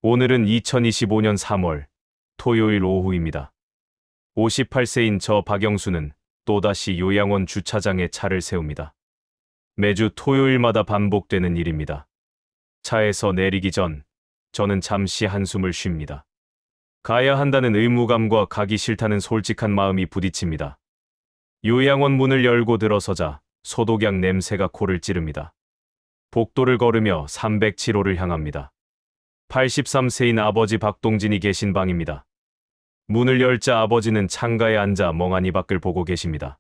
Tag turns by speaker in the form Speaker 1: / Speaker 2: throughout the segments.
Speaker 1: 오늘은 2025년 3월 토요일 오후입니다. 58세인 저 박영수는 또다시 요양원 주차장에 차를 세웁니다. 매주 토요일마다 반복되는 일입니다. 차에서 내리기 전 저는 잠시 한숨을 쉽니다. 가야 한다는 의무감과 가기 싫다는 솔직한 마음이 부딪힙니다. 요양원 문을 열고 들어서자 소독약 냄새가 코를 찌릅니다. 복도를 걸으며 307호를 향합니다. 83세인 아버지 박동진이 계신 방입니다. 문을 열자 아버지는 창가에 앉아 멍하니 밖을 보고 계십니다.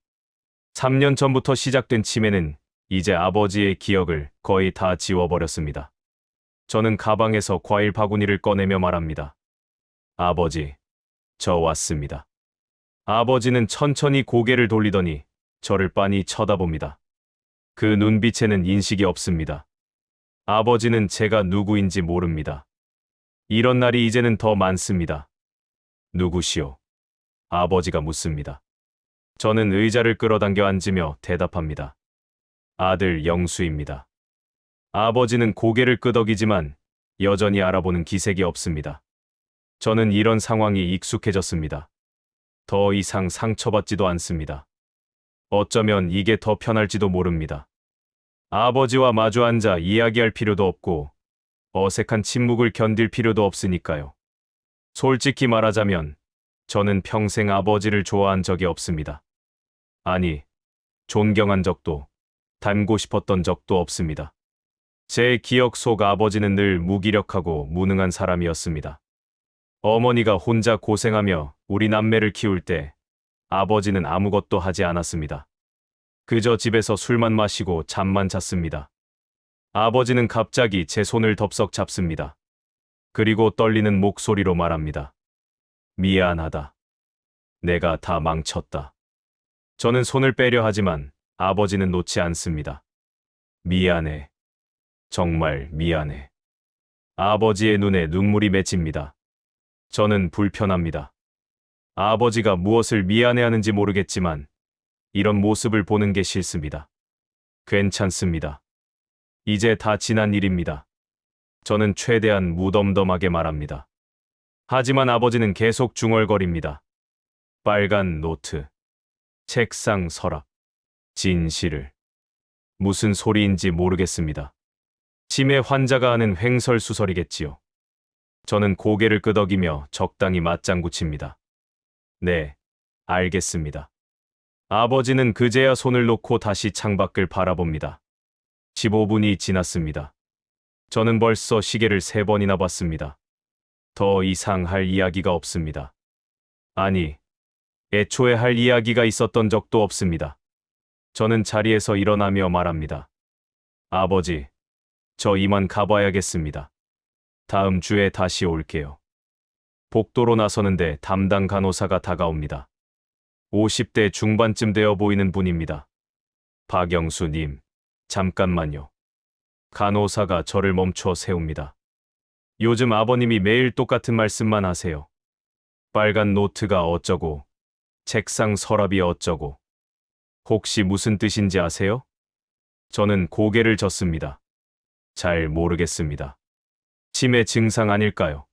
Speaker 1: 3년 전부터 시작된 치매는 이제 아버지의 기억을 거의 다 지워버렸습니다. 저는 가방에서 과일 바구니를 꺼내며 말합니다. 아버지, 저 왔습니다. 아버지는 천천히 고개를 돌리더니 저를 빤히 쳐다봅니다. 그 눈빛에는 인식이 없습니다. 아버지는 제가 누구인지 모릅니다. 이런 날이 이제는 더 많습니다. 누구시오? 아버지가 묻습니다. 저는 의자를 끌어당겨 앉으며 대답합니다. 아들 영수입니다. 아버지는 고개를 끄덕이지만 여전히 알아보는 기색이 없습니다. 저는 이런 상황이 익숙해졌습니다. 더 이상 상처받지도 않습니다. 어쩌면 이게 더 편할지도 모릅니다. 아버지와 마주 앉아 이야기할 필요도 없고 어색한 침묵을 견딜 필요도 없으니까요. 솔직히 말하자면 저는 평생 아버지를 좋아한 적이 없습니다. 아니, 존경한 적도, 닮고 싶었던 적도 없습니다. 제 기억 속 아버지는 늘 무기력하고 무능한 사람이었습니다. 어머니가 혼자 고생하며 우리 남매를 키울 때 아버지는 아무것도 하지 않았습니다. 그저 집에서 술만 마시고 잠만 잤습니다. 아버지는 갑자기 제 손을 덥석 잡습니다. 그리고 떨리는 목소리로 말합니다. 미안하다. 내가 다 망쳤다. 저는 손을 빼려 하지만 아버지는 놓지 않습니다. 미안해. 정말 미안해. 아버지의 눈에 눈물이 맺힙니다. 저는 불편합니다. 아버지가 무엇을 미안해하는지 모르겠지만 이런 모습을 보는 게 싫습니다. 괜찮습니다. 이제 다 지난 일입니다. 저는 최대한 무덤덤하게 말합니다. 하지만 아버지는 계속 중얼거립니다. 빨간 노트, 책상 서랍, 진실을. 무슨 소리인지 모르겠습니다. 치매 환자가 하는 횡설수설이겠지요. 저는 고개를 끄덕이며 적당히 맞장구 칩니다. 네, 알겠습니다. 아버지는 그제야 손을 놓고 다시 창밖을 바라봅니다. 15분이 지났습니다. 저는 벌써 시계를 3번이나 봤습니다. 더 이상 할 이야기가 없습니다. 아니, 애초에 할 이야기가 있었던 적도 없습니다. 저는 자리에서 일어나며 말합니다. 아버지, 저 이만 가봐야겠습니다. 다음 주에 다시 올게요. 복도로 나서는데 담당 간호사가 다가옵니다. 50대 중반쯤 되어 보이는 분입니다. 박영수님, 잠깐만요. 간호사가 저를 멈춰 세웁니다. 요즘 아버님이 매일 똑같은 말씀만 하세요. 빨간 노트가 어쩌고, 책상 서랍이 어쩌고. 혹시 무슨 뜻인지 아세요? 저는 고개를 젓습니다. 잘 모르겠습니다. 치매 증상 아닐까요?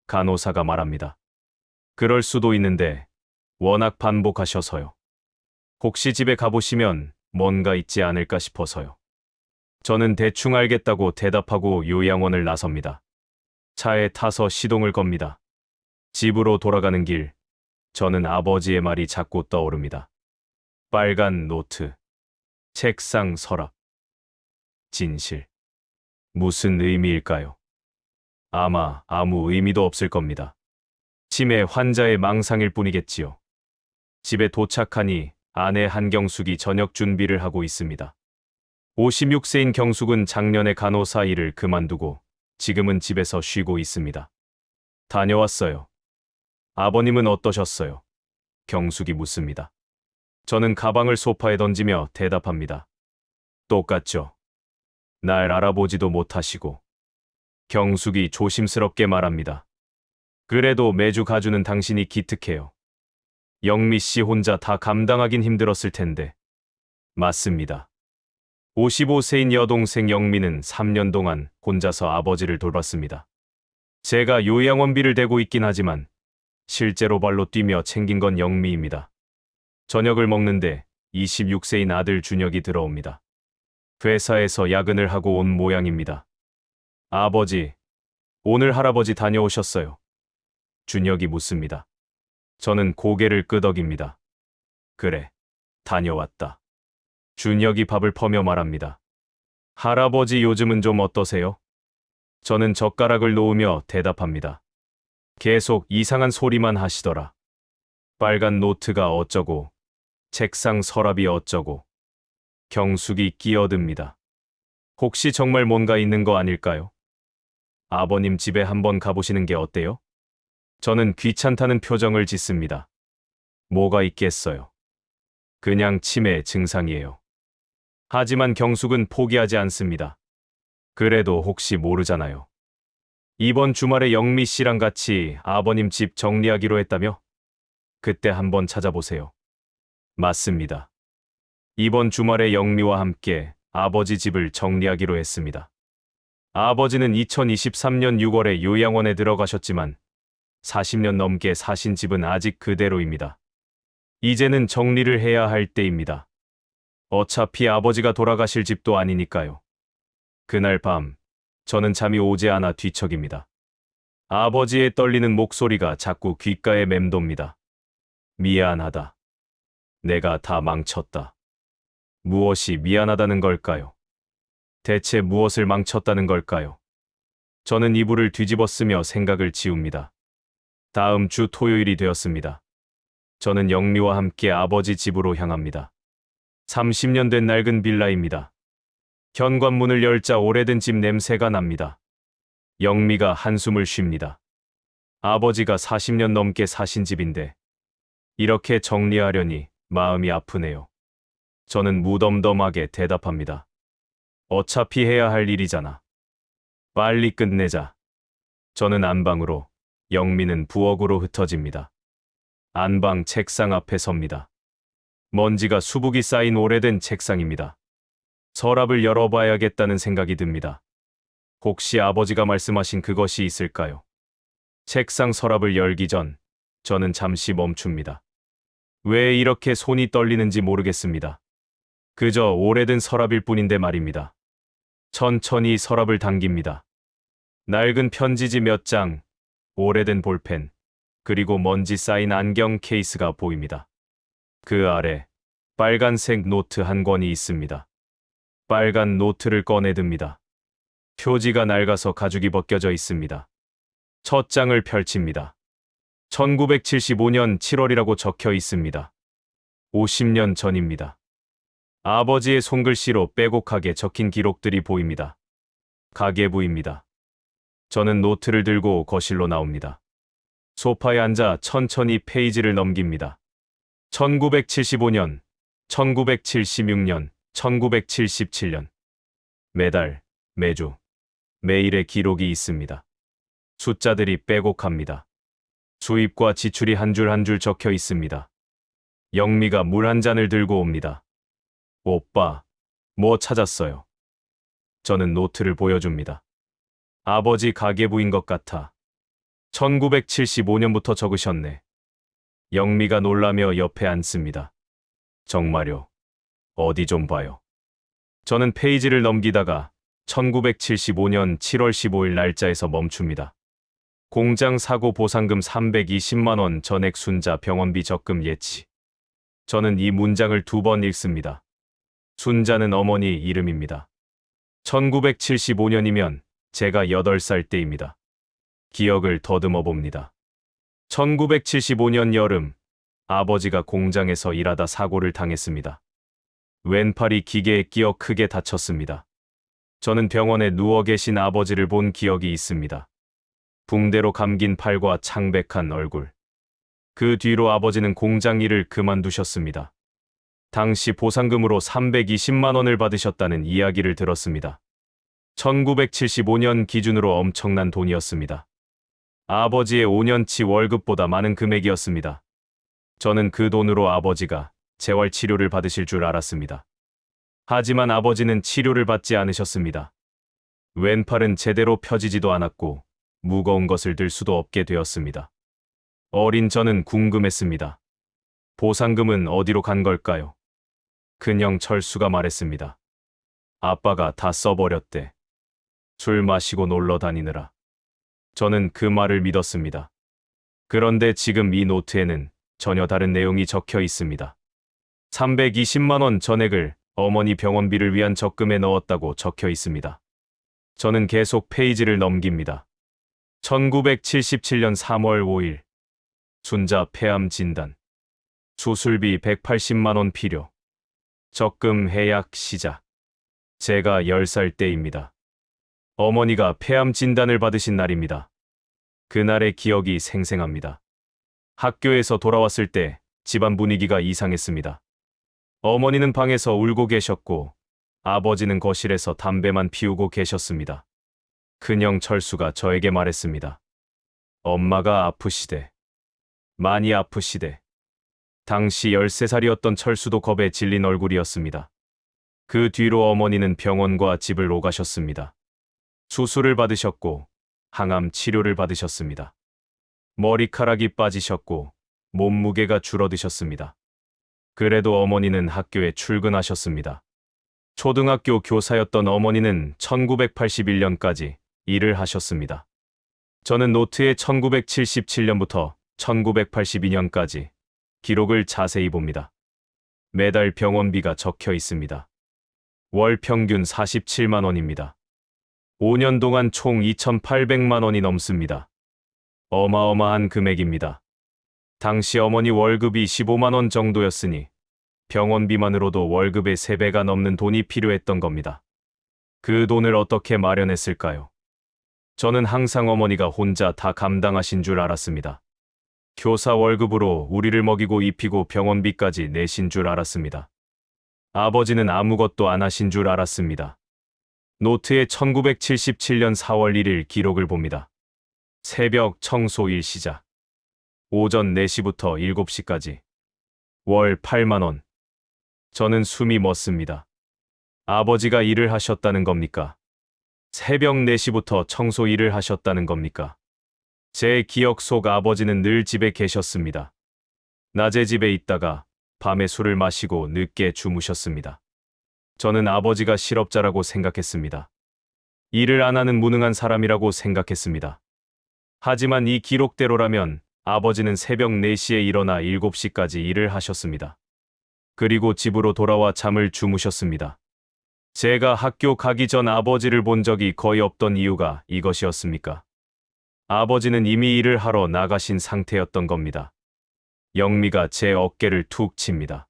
Speaker 1: 간호사가 말합니다. 그럴 수도 있는데 워낙 반복하셔서요. 혹시 집에 가보시면 뭔가 있지 않을까 싶어서요. 저는 대충 알겠다고 대답하고 요양원을 나섭니다. 차에 타서 시동을 겁니다. 집으로 돌아가는 길, 저는 아버지의 말이 자꾸 떠오릅니다. 빨간 노트, 책상 서랍, 진실. 무슨 의미일까요? 아마 아무 의미도 없을 겁니다. 치매 환자의 망상일 뿐이겠지요. 집에 도착하니 아내 한경숙이 저녁 준비를 하고 있습니다. 56세인 경숙은 작년에 간호사 일을 그만두고 지금은 집에서 쉬고 있습니다. 다녀왔어요. 아버님은 어떠셨어요? 경숙이 묻습니다. 저는 가방을 소파에 던지며 대답합니다. 똑같죠. 날 알아보지도 못하시고. 경숙이 조심스럽게 말합니다. 그래도 매주 가주는 당신이 기특해요. 영미 씨 혼자 다 감당하긴 힘들었을 텐데. 맞습니다. 55세인 여동생 영미는 3년 동안 혼자서 아버지를 돌봤습니다. 제가 요양원비를 대고 있긴 하지만 실제로 발로 뛰며 챙긴 건 영미입니다. 저녁을 먹는데 26세인 아들 준혁이 들어옵니다. 회사에서 야근을 하고 온 모양입니다. 아버지, 오늘 할아버지 다녀오셨어요? 준혁이 묻습니다. 저는 고개를 끄덕입니다. 그래, 다녀왔다. 준혁이 밥을 퍼며 말합니다. 할아버지 요즘은 좀 어떠세요? 저는 젓가락을 놓으며 대답합니다. 계속 이상한 소리만 하시더라. 빨간 노트가 어쩌고, 책상 서랍이 어쩌고. 경숙이 끼어듭니다. 혹시 정말 뭔가 있는 거 아닐까요? 아버님 집에 한번 가보시는 게 어때요? 저는 귀찮다는 표정을 짓습니다. 뭐가 있겠어요? 그냥 치매 증상이에요. 하지만 경숙은 포기하지 않습니다. 그래도 혹시 모르잖아요. 이번 주말에 영미 씨랑 같이 아버님 집 정리하기로 했다며? 그때 한번 찾아보세요. 맞습니다. 이번 주말에 영미와 함께 아버지 집을 정리하기로 했습니다. 아버지는 2023년 6월에 요양원에 들어가셨지만 40년 넘게 사신 집은 아직 그대로입니다. 이제는 정리를 해야 할 때입니다. 어차피 아버지가 돌아가실 집도 아니니까요. 그날 밤, 저는 잠이 오지 않아 뒤척입니다. 아버지의 떨리는 목소리가 자꾸 귓가에 맴돕니다. 미안하다. 내가 다 망쳤다. 무엇이 미안하다는 걸까요? 대체 무엇을 망쳤다는 걸까요? 저는 이불을 뒤집어쓰며 생각을 지웁니다. 다음 주 토요일이 되었습니다. 저는 영미와 함께 아버지 집으로 향합니다. 30년 된 낡은 빌라입니다. 현관문을 열자 오래된 집 냄새가 납니다. 영미가 한숨을 쉽니다. 아버지가 40년 넘게 사신 집인데 이렇게 정리하려니 마음이 아프네요. 저는 무덤덤하게 대답합니다. 어차피 해야 할 일이잖아. 빨리 끝내자. 저는 안방으로, 영미는 부엌으로 흩어집니다. 안방 책상 앞에 섭니다. 먼지가 수북이 쌓인 오래된 책상입니다. 서랍을 열어봐야겠다는 생각이 듭니다. 혹시 아버지가 말씀하신 그것이 있을까요? 책상 서랍을 열기 전 저는 잠시 멈춥니다. 왜 이렇게 손이 떨리는지 모르겠습니다. 그저 오래된 서랍일 뿐인데 말입니다. 천천히 서랍을 당깁니다. 낡은 편지지 몇 장, 오래된 볼펜, 그리고 먼지 쌓인 안경 케이스가 보입니다. 그 아래 빨간색 노트 한 권이 있습니다. 빨간 노트를 꺼내듭니다. 표지가 낡아서 가죽이 벗겨져 있습니다. 첫 장을 펼칩니다. 1975년 7월이라고 적혀 있습니다. 50년 전입니다. 아버지의 손글씨로 빼곡하게 적힌 기록들이 보입니다. 가계부입니다. 저는 노트를 들고 거실로 나옵니다. 소파에 앉아 천천히 페이지를 넘깁니다. 1975년, 1976년, 1977년. 매달, 매주, 매일의 기록이 있습니다. 숫자들이 빼곡합니다. 수입과 지출이 한 줄 한 줄 적혀 있습니다. 영미가 물 한 잔을 들고 옵니다. 오빠, 뭐 찾았어요? 저는 노트를 보여줍니다. 아버지 가계부인 것 같아. 1975년부터 적으셨네. 영미가 놀라며 옆에 앉습니다. 정말요? 어디 좀 봐요. 저는 페이지를 넘기다가 1975년 7월 15일 날짜에서 멈춥니다. 공장 사고 보상금 320만 원 전액 순자 병원비 적금 예치. 저는 이 문장을 2번 읽습니다. 순자는 어머니 이름입니다. 1975년이면 제가 8살 때입니다. 기억을 더듬어 봅니다. 1975년 여름, 아버지가 공장에서 일하다 사고를 당했습니다. 왼팔이 기계에 끼어 크게 다쳤습니다. 저는 병원에 누워 계신 아버지를 본 기억이 있습니다. 붕대로 감긴 팔과 창백한 얼굴. 그 뒤로 아버지는 공장 일을 그만두셨습니다. 당시 보상금으로 320만 원을 받으셨다는 이야기를 들었습니다. 1975년 기준으로 엄청난 돈이었습니다. 아버지의 5년치 월급보다 많은 금액이었습니다. 저는 그 돈으로 아버지가 재활치료를 받으실 줄 알았습니다. 하지만 아버지는 치료를 받지 않으셨습니다. 왼팔은 제대로 펴지지도 않았고 무거운 것을 들 수도 없게 되었습니다. 어린 저는 궁금했습니다. 보상금은 어디로 간 걸까요? 큰형 철수가 말했습니다. 아빠가 다 써버렸대. 술 마시고 놀러 다니느라. 저는 그 말을 믿었습니다. 그런데 지금 이 노트에는 전혀 다른 내용이 적혀 있습니다. 320만 원 전액을 어머니 병원비를 위한 적금에 넣었다고 적혀 있습니다. 저는 계속 페이지를 넘깁니다. 1977년 3월 5일. 순자 폐암 진단. 수술비 180만 원 필요. 적금 해약 시작. 제가 10살 때입니다. 어머니가 폐암 진단을 받으신 날입니다. 그날의 기억이 생생합니다. 학교에서 돌아왔을 때 집안 분위기가 이상했습니다. 어머니는 방에서 울고 계셨고 아버지는 거실에서 담배만 피우고 계셨습니다. 큰형 철수가 저에게 말했습니다. 엄마가 아프시대. 많이 아프시대. 당시 13살이었던 철수도 겁에 질린 얼굴이었습니다. 그 뒤로 어머니는 병원과 집을 오가셨습니다. 수술을 받으셨고 항암 치료를 받으셨습니다. 머리카락이 빠지셨고 몸무게가 줄어드셨습니다. 그래도 어머니는 학교에 출근하셨습니다. 초등학교 교사였던 어머니는 1981년까지 일을 하셨습니다. 저는 노트에 1977년부터 1982년까지 기록을 자세히 봅니다. 매달 병원비가 적혀 있습니다. 월 평균 47만 원입니다. 5년 동안 총 2,800만 원이 넘습니다. 어마어마한 금액입니다. 당시 어머니 월급이 15만 원 정도였으니 병원비만으로도 월급의 3배가 넘는 돈이 필요했던 겁니다. 그 돈을 어떻게 마련했을까요? 저는 항상 어머니가 혼자 다 감당하신 줄 알았습니다. 교사 월급으로 우리를 먹이고 입히고 병원비까지 내신 줄 알았습니다. 아버지는 아무것도 안 하신 줄 알았습니다. 노트에 1977년 4월 1일 기록을 봅니다. 새벽 청소일 시작. 오전 4시부터 7시까지. 월 8만 원. 저는 숨이 멎습니다. 아버지가 일을 하셨다는 겁니까? 새벽 4시부터 청소 일을 하셨다는 겁니까? 제 기억 속 아버지는 늘 집에 계셨습니다. 낮에 집에 있다가 밤에 술을 마시고 늦게 주무셨습니다. 저는 아버지가 실업자라고 생각했습니다. 일을 안 하는 무능한 사람이라고 생각했습니다. 하지만 이 기록대로라면 아버지는 새벽 4시에 일어나 7시까지 일을 하셨습니다. 그리고 집으로 돌아와 잠을 주무셨습니다. 제가 학교 가기 전 아버지를 본 적이 거의 없던 이유가 이것이었습니까? 아버지는 이미 일을 하러 나가신 상태였던 겁니다. 영미가 제 어깨를 툭 칩니다.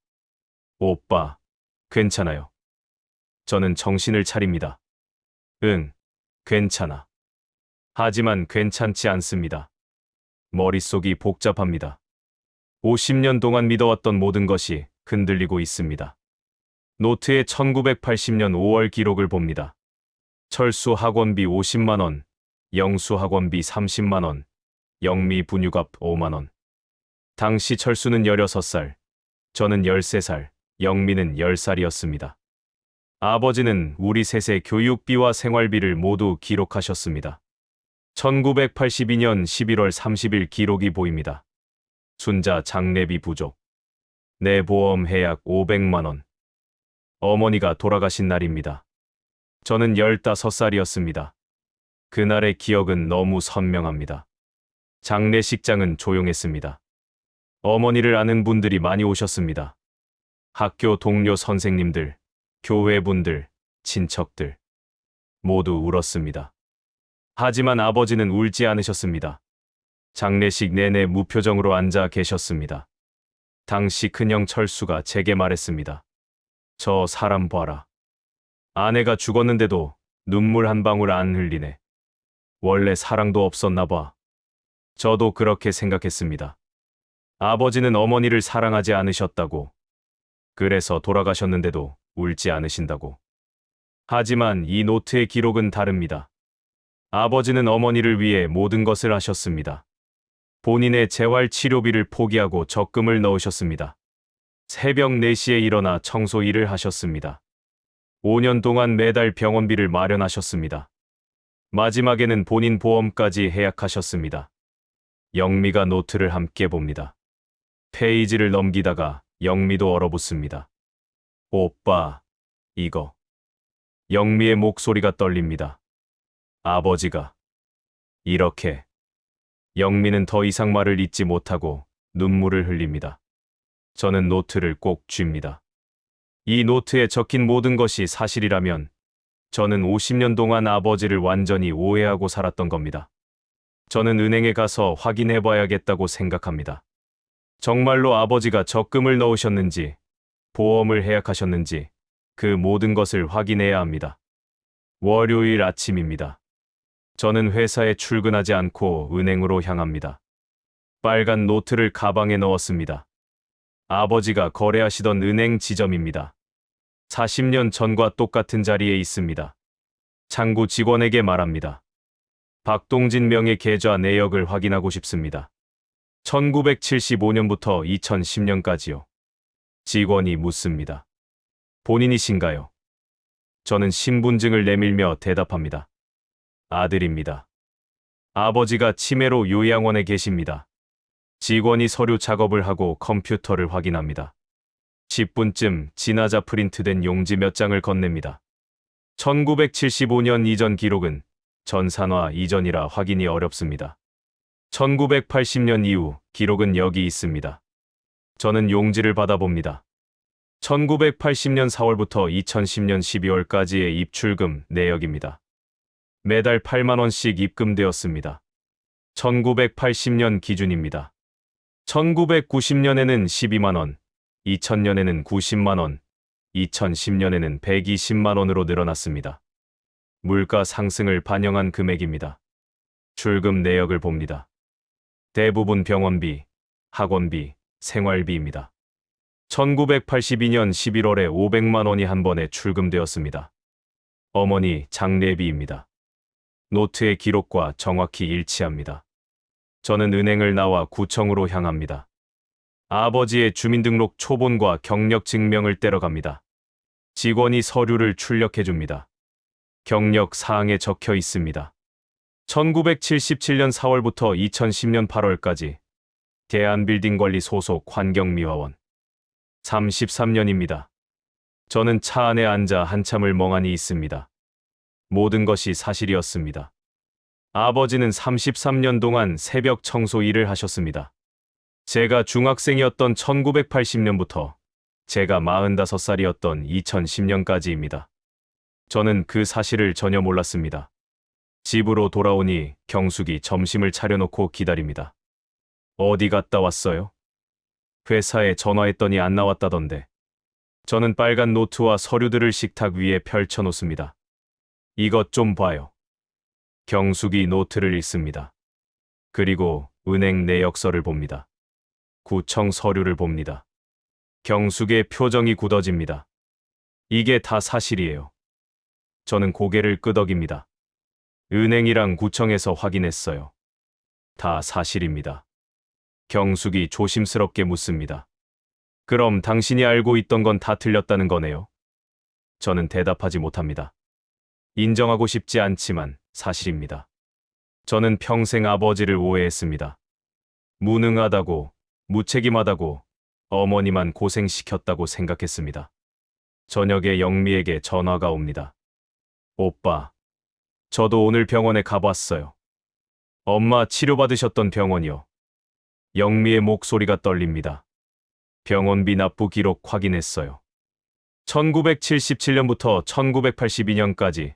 Speaker 1: 오빠, 괜찮아요. 저는 정신을 차립니다. 응, 괜찮아. 하지만 괜찮지 않습니다. 머릿속이 복잡합니다. 50년 동안 믿어왔던 모든 것이 흔들리고 있습니다. 노트에 1980년 5월 기록을 봅니다. 철수 학원비 50만 원, 영수 학원비 30만 원, 영미 분유값 5만 원. 당시 철수는 16살, 저는 13살, 영미는 10살이었습니다. 아버지는 우리 셋의 교육비와 생활비를 모두 기록하셨습니다. 1982년 11월 30일 기록이 보입니다. 순자 장례비 부족. 내 보험 해약 500만 원. 어머니가 돌아가신 날입니다. 저는 15살이었습니다. 그날의 기억은 너무 선명합니다. 장례식장은 조용했습니다. 어머니를 아는 분들이 많이 오셨습니다. 학교 동료 선생님들, 교회 분들, 친척들 모두 울었습니다. 하지만 아버지는 울지 않으셨습니다. 장례식 내내 무표정으로 앉아 계셨습니다. 당시 큰형 철수가 제게 말했습니다. 저 사람 봐라. 아내가 죽었는데도 눈물 한 방울 안 흘리네. 원래 사랑도 없었나 봐. 저도 그렇게 생각했습니다. 아버지는 어머니를 사랑하지 않으셨다고. 그래서 돌아가셨는데도 울지 않으신다고. 하지만 이 노트의 기록은 다릅니다. 아버지는 어머니를 위해 모든 것을 하셨습니다. 본인의 재활 치료비를 포기하고 적금을 넣으셨습니다. 새벽 4시에 일어나 청소 일을 하셨습니다. 5년 동안 매달 병원비를 마련하셨습니다. 마지막에는 본인 보험까지 해약하셨습니다. 영미가 노트를 함께 봅니다. 페이지를 넘기다가 영미도 얼어붙습니다. 오빠, 이거. 영미의 목소리가 떨립니다. 아버지가. 이렇게. 영미는 더 이상 말을 잇지 못하고 눈물을 흘립니다. 저는 노트를 꼭 쥡니다. 이 노트에 적힌 모든 것이 사실이라면 저는 50년 동안 아버지를 완전히 오해하고 살았던 겁니다. 저는 은행에 가서 확인해 봐야겠다고 생각합니다. 정말로 아버지가 적금을 넣으셨는지, 보험을 해약하셨는지 그 모든 것을 확인해야 합니다. 월요일 아침입니다. 저는 회사에 출근하지 않고 은행으로 향합니다. 빨간 노트를 가방에 넣었습니다. 아버지가 거래하시던 은행 지점입니다. 40년 전과 똑같은 자리에 있습니다. 창구 직원에게 말합니다. 박동진 명의 계좌 내역을 확인하고 싶습니다. 1975년부터 2010년까지요. 직원이 묻습니다. 본인이신가요? 저는 신분증을 내밀며 대답합니다. 아들입니다. 아버지가 치매로 요양원에 계십니다. 직원이 서류 작업을 하고 컴퓨터를 확인합니다. 10분쯤 지나자 프린트된 용지 몇 장을 건넵니다. 1975년 이전 기록은 전산화 이전이라 확인이 어렵습니다. 1980년 이후 기록은 여기 있습니다. 저는 용지를 받아봅니다. 1980년 4월부터 2010년 12월까지의 입출금 내역입니다. 매달 8만 원씩 입금되었습니다. 1980년 기준입니다. 1990년에는 12만 원, 2000년에는 90만 원, 2010년에는 120만 원으로 늘어났습니다. 물가 상승을 반영한 금액입니다. 출금 내역을 봅니다. 대부분 병원비, 학원비, 생활비입니다. 1982년 11월에 500만 원이 한 번에 출금되었습니다. 어머니 장례비입니다. 노트의 기록과 정확히 일치합니다. 저는 은행을 나와 구청으로 향합니다. 아버지의 주민등록 초본과 경력 증명을 떼러 갑니다. 직원이 서류를 출력해줍니다. 경력 사항에 적혀 있습니다. 1977년 4월부터 2010년 8월까지 대한빌딩관리 소속 환경미화원 33년입니다. 저는 차 안에 앉아 한참을 멍하니 있습니다. 모든 것이 사실이었습니다. 아버지는 33년 동안 새벽 청소 일을 하셨습니다. 제가 중학생이었던 1980년부터 제가 45살이었던 2010년까지입니다. 저는 그 사실을 전혀 몰랐습니다. 집으로 돌아오니 경숙이 점심을 차려놓고 기다립니다. 어디 갔다 왔어요? 회사에 전화했더니 안 나왔다던데. 저는 빨간 노트와 서류들을 식탁 위에 펼쳐놓습니다. 이것 좀 봐요. 경숙이 노트를 읽습니다. 그리고 은행 내역서를 봅니다. 구청 서류를 봅니다. 경숙의 표정이 굳어집니다. 이게 다 사실이에요. 저는 고개를 끄덕입니다. 은행이랑 구청에서 확인했어요. 다 사실입니다. 경숙이 조심스럽게 묻습니다. 그럼 당신이 알고 있던 건 다 틀렸다는 거네요? 저는 대답하지 못합니다. 인정하고 싶지 않지만 사실입니다. 저는 평생 아버지를 오해했습니다. 무능하다고, 무책임하다고, 어머니만 고생시켰다고 생각했습니다. 저녁에 영미에게 전화가 옵니다. 오빠, 저도 오늘 병원에 가봤어요. 엄마 치료받으셨던 병원이요. 영미의 목소리가 떨립니다. 병원비 납부 기록 확인했어요. 1977년부터 1982년까지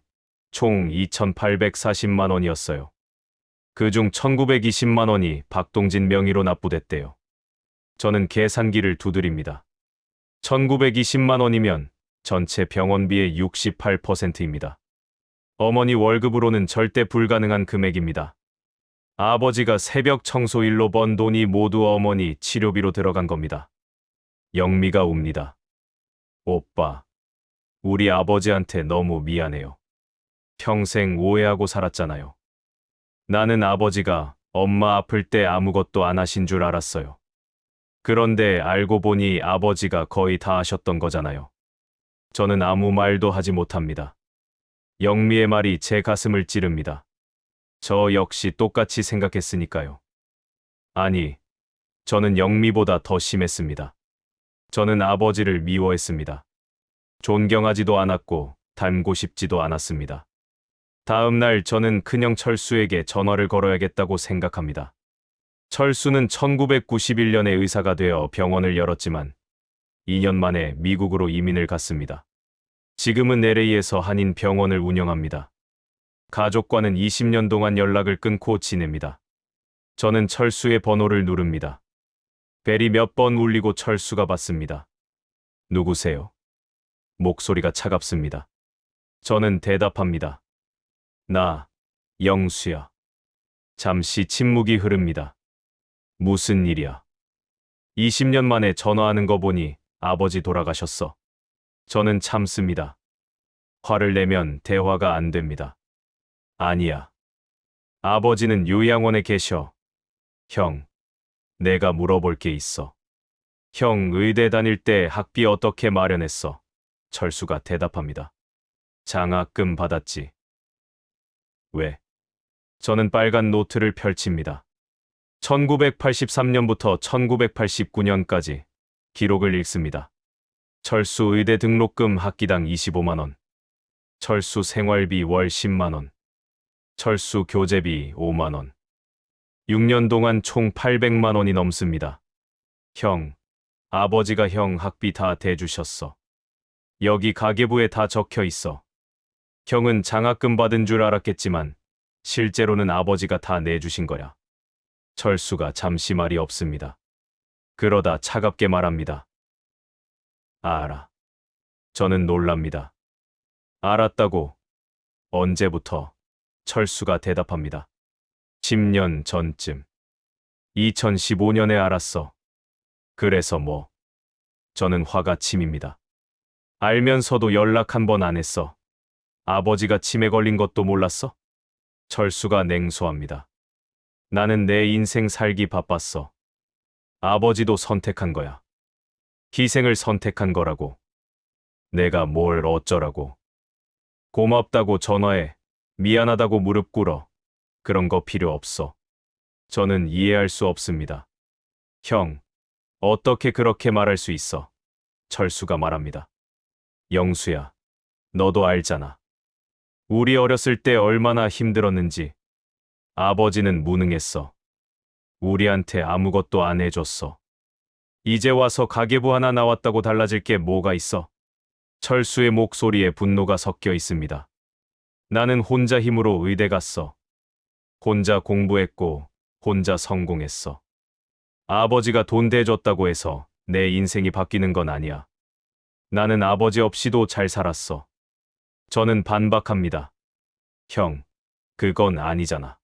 Speaker 1: 총 2,840만 원이었어요. 그중 1,920만 원이 박동진 명의로 납부됐대요. 저는 계산기를 두드립니다. 1,920만 원이면 전체 병원비의 68%입니다. 어머니 월급으로는 절대 불가능한 금액입니다. 아버지가 새벽 청소일로 번 돈이 모두 어머니 치료비로 들어간 겁니다. 영미가 웁니다. 오빠, 우리 아버지한테 너무 미안해요. 평생 오해하고 살았잖아요. 나는 아버지가 엄마 아플 때 아무것도 안 하신 줄 알았어요. 그런데 알고 보니 아버지가 거의 다 하셨던 거잖아요. 저는 아무 말도 하지 못합니다. 영미의 말이 제 가슴을 찌릅니다. 저 역시 똑같이 생각했으니까요. 아니, 저는 영미보다 더 심했습니다. 저는 아버지를 미워했습니다. 존경하지도 않았고 닮고 싶지도 않았습니다. 다음 날 저는 큰형 철수에게 전화를 걸어야겠다고 생각합니다. 철수는 1991년에 의사가 되어 병원을 열었지만 2년 만에 미국으로 이민을 갔습니다. 지금은 LA에서 한인 병원을 운영합니다. 가족과는 20년 동안 연락을 끊고 지냅니다. 저는 철수의 번호를 누릅니다. 벨이 몇 번 울리고 철수가 받습니다. 누구세요? 목소리가 차갑습니다. 저는 대답합니다. 나, 영수야. 잠시 침묵이 흐릅니다. 무슨 일이야? 20년 만에 전화하는 거 보니 아버지 돌아가셨어. 저는 참습니다. 화를 내면 대화가 안 됩니다. 아니야. 아버지는 요양원에 계셔. 형, 내가 물어볼 게 있어. 형, 의대 다닐 때 학비 어떻게 마련했어? 철수가 대답합니다. 장학금 받았지. 왜? 저는 빨간 노트를 펼칩니다. 1983년부터 1989년까지 기록을 읽습니다. 철수 의대 등록금 학기당 25만 원. 철수 생활비 월 10만 원. 철수 교재비 5만 원. 6년 동안 총 800만 원이 넘습니다. 형, 아버지가 형 학비 다 대주셨어. 여기 가계부에 다 적혀 있어. 형은 장학금 받은 줄 알았겠지만 실제로는 아버지가 다 내주신 거야. 철수가 잠시 말이 없습니다. 그러다 차갑게 말합니다. 알아. 저는 놀랍니다. 알았다고? 언제부터? 철수가 대답합니다. 10년 전쯤. 2015년에 알았어. 그래서 뭐? 저는 화가 치밉니다. 알면서도 연락 한 번 안 했어. 아버지가 치매 걸린 것도 몰랐어? 철수가 냉소합니다. 나는 내 인생 살기 바빴어. 아버지도 선택한 거야. 희생을 선택한 거라고. 내가 뭘 어쩌라고. 고맙다고 전화해. 미안하다고 무릎 꿇어. 그런 거 필요 없어. 저는 이해할 수 없습니다. 형, 어떻게 그렇게 말할 수 있어? 철수가 말합니다. 영수야, 너도 알잖아. 우리 어렸을 때 얼마나 힘들었는지. 아버지는 무능했어. 우리한테 아무것도 안 해줬어. 이제 와서 가계부 하나 나왔다고 달라질 게 뭐가 있어? 철수의 목소리에 분노가 섞여 있습니다. 나는 혼자 힘으로 의대 갔어. 혼자 공부했고, 혼자 성공했어. 아버지가 돈 대줬다고 해서 내 인생이 바뀌는 건 아니야. 나는 아버지 없이도 잘 살았어. 저는 반박합니다. 형, 그건 아니잖아.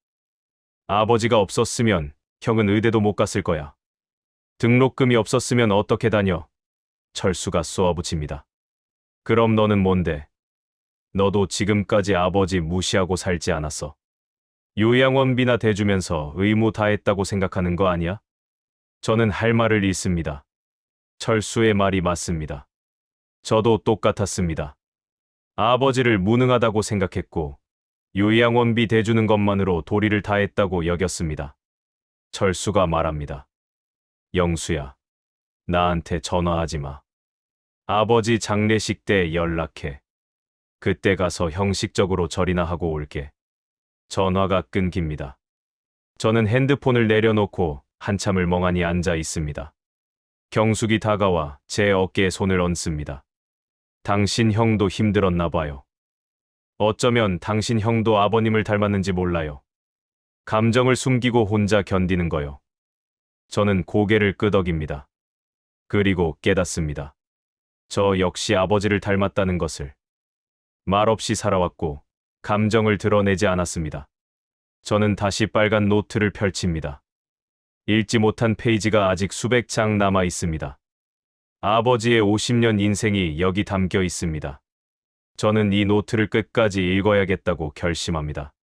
Speaker 1: 아버지가 없었으면 형은 의대도 못 갔을 거야. 등록금이 없었으면 어떻게 다녀? 철수가 쏘아붙입니다. 그럼 너는 뭔데? 너도 지금까지 아버지 무시하고 살지 않았어. 요양원비나 대주면서 의무 다했다고 생각하는 거 아니야? 저는 할 말을 잃습니다. 철수의 말이 맞습니다. 저도 똑같았습니다. 아버지를 무능하다고 생각했고 요양원비 대주는 것만으로 도리를 다했다고 여겼습니다. 철수가 말합니다. 영수야, 나한테 전화하지 마. 아버지 장례식 때 연락해. 그때 가서 형식적으로 절이나 하고 올게. 전화가 끊깁니다. 저는 핸드폰을 내려놓고 한참을 멍하니 앉아 있습니다. 경숙이 다가와 제 어깨에 손을 얹습니다. 당신 형도 힘들었나 봐요. 어쩌면 당신 형도 아버님을 닮았는지 몰라요. 감정을 숨기고 혼자 견디는 거요. 저는 고개를 끄덕입니다. 그리고 깨닫습니다. 저 역시 아버지를 닮았다는 것을. 말없이 살아왔고 감정을 드러내지 않았습니다. 저는 다시 빨간 노트를 펼칩니다. 읽지 못한 페이지가 아직 수백 장 남아 있습니다. 아버지의 50년 인생이 여기 담겨 있습니다. 저는 이 노트를 끝까지 읽어야겠다고 결심합니다.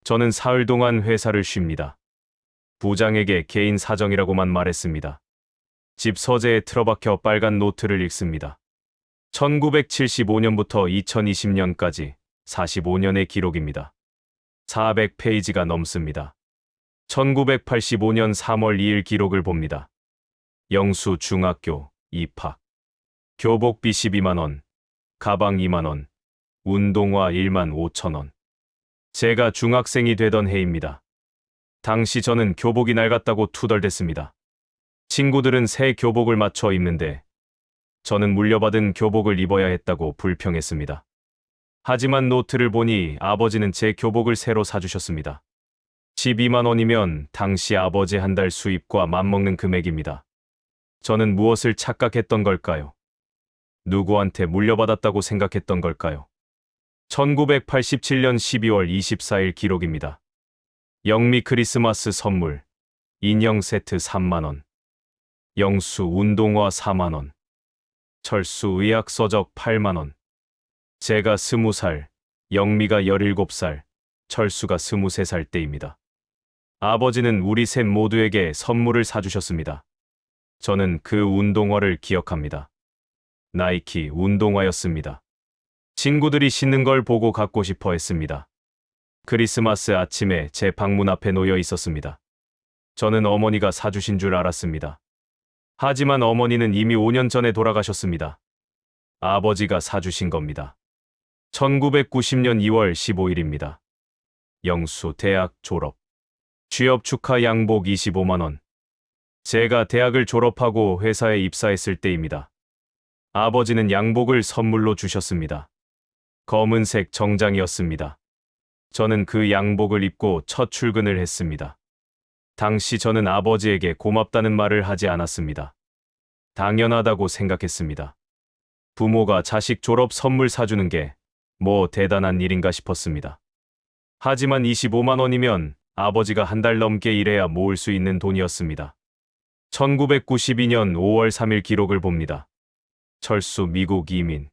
Speaker 1: 저는 사흘 동안 회사를 쉽니다. 부장에게 개인 사정이라고만 말했습니다. 집 서재에 틀어박혀 빨간 노트를 읽습니다. 1975년부터 2020년까지 45년의 기록입니다. 400페이지가 넘습니다. 1985년 3월 2일 기록을 봅니다. 영수 중학교 입학. 교복비 12만 원, 가방 2만 원, 운동화 1만 5천 원. 제가 중학생이 되던 해입니다. 당시 저는 교복이 낡았다고 투덜댔습니다. 친구들은 새 교복을 맞춰 입는데 저는 물려받은 교복을 입어야 했다고 불평했습니다. 하지만 노트를 보니 아버지는 제 교복을 새로 사주셨습니다. 12만 원이면 당시 아버지 한 달 수입과 맞먹는 금액입니다. 저는 무엇을 착각했던 걸까요? 누구한테 물려받았다고 생각했던 걸까요? 1987년 12월 24일 기록입니다. 영미 크리스마스 선물, 인형 세트 3만 원, 영수 운동화 4만 원, 철수 의학 서적 8만 원. 제가 20살, 영미가 17살, 철수가 23살 때입니다. 아버지는 우리 셋 모두에게 선물을 사주셨습니다. 저는 그 운동화를 기억합니다. 나이키 운동화였습니다. 친구들이 신는 걸 보고 갖고 싶어 했습니다. 크리스마스 아침에 제 방문 앞에 놓여 있었습니다. 저는 어머니가 사주신 줄 알았습니다. 하지만 어머니는 이미 5년 전에 돌아가셨습니다. 아버지가 사주신 겁니다. 1990년 2월 15일입니다. 영수 대학 졸업. 취업 축하 양복 25만 원. 제가 대학을 졸업하고 회사에 입사했을 때입니다. 아버지는 양복을 선물로 주셨습니다. 검은색 정장이었습니다. 저는 그 양복을 입고 첫 출근을 했습니다. 당시 저는 아버지에게 고맙다는 말을 하지 않았습니다. 당연하다고 생각했습니다. 부모가 자식 졸업 선물 사주는 게 뭐 대단한 일인가 싶었습니다. 하지만 25만 원이면 아버지가 한 달 넘게 일해야 모을 수 있는 돈이었습니다. 1992년 5월 3일 기록을 봅니다. 철수 미국 이민.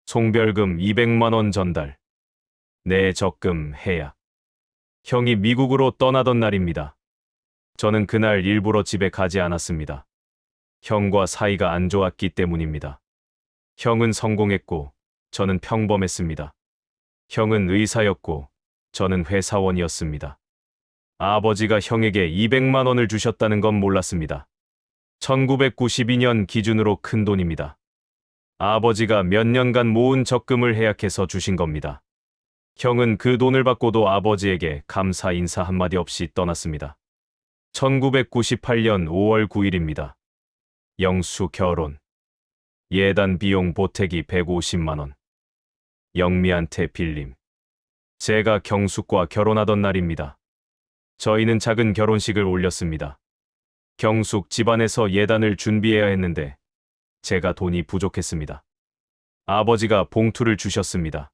Speaker 1: 송별금 200만 원 전달. 내 적금 해약. 형이 미국으로 떠나던 날입니다. 저는 그날 일부러 집에 가지 않았습니다. 형과 사이가 안 좋았기 때문입니다. 형은 성공했고 저는 평범했습니다. 형은 의사였고 저는 회사원이었습니다. 아버지가 형에게 200만 원을 주셨다는 건 몰랐습니다. 1992년 기준으로 큰 돈입니다. 아버지가 몇 년간 모은 적금을 해약해서 주신 겁니다. 형은 그 돈을 받고도 아버지에게 감사 인사 한마디 없이 떠났습니다. 1998년 5월 9일입니다. 영수 결혼. 예단 비용 보태기 150만 원. 영미한테 빌림. 제가 경숙과 결혼하던 날입니다. 저희는 작은 결혼식을 올렸습니다. 경숙 집안에서 예단을 준비해야 했는데 제가 돈이 부족했습니다. 아버지가 봉투를 주셨습니다.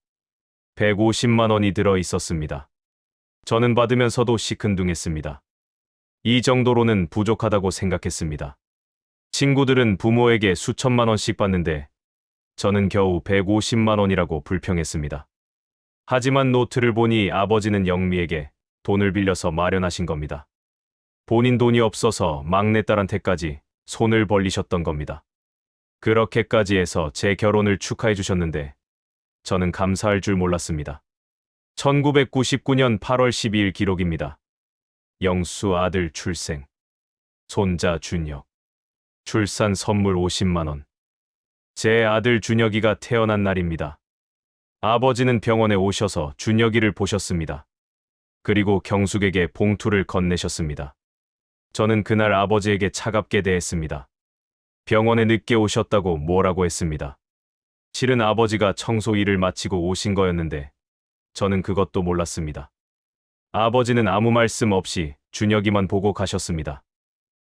Speaker 1: 150만 원이 들어 있었습니다. 저는 받으면서도 시큰둥했습니다. 이 정도로는 부족하다고 생각했습니다. 친구들은 부모에게 수천만 원씩 받는데 저는 겨우 150만 원이라고 불평했습니다. 하지만 노트를 보니 아버지는 영미에게 돈을 빌려서 마련하신 겁니다. 본인 돈이 없어서 막내딸한테까지 손을 벌리셨던 겁니다. 그렇게까지 해서 제 결혼을 축하해 주셨는데 저는 감사할 줄 몰랐습니다. 1999년 8월 12일 기록입니다. 영수 아들 출생. 손자 준혁. 출산 선물 50만 원. 제 아들 준혁이가 태어난 날입니다. 아버지는 병원에 오셔서 준혁이를 보셨습니다. 그리고 경숙에게 봉투를 건네셨습니다. 저는 그날 아버지에게 차갑게 대했습니다. 병원에 늦게 오셨다고 뭐라고 했습니다. 실은 아버지가 청소 일을 마치고 오신 거였는데 저는 그것도 몰랐습니다. 아버지는 아무 말씀 없이 준혁이만 보고 가셨습니다.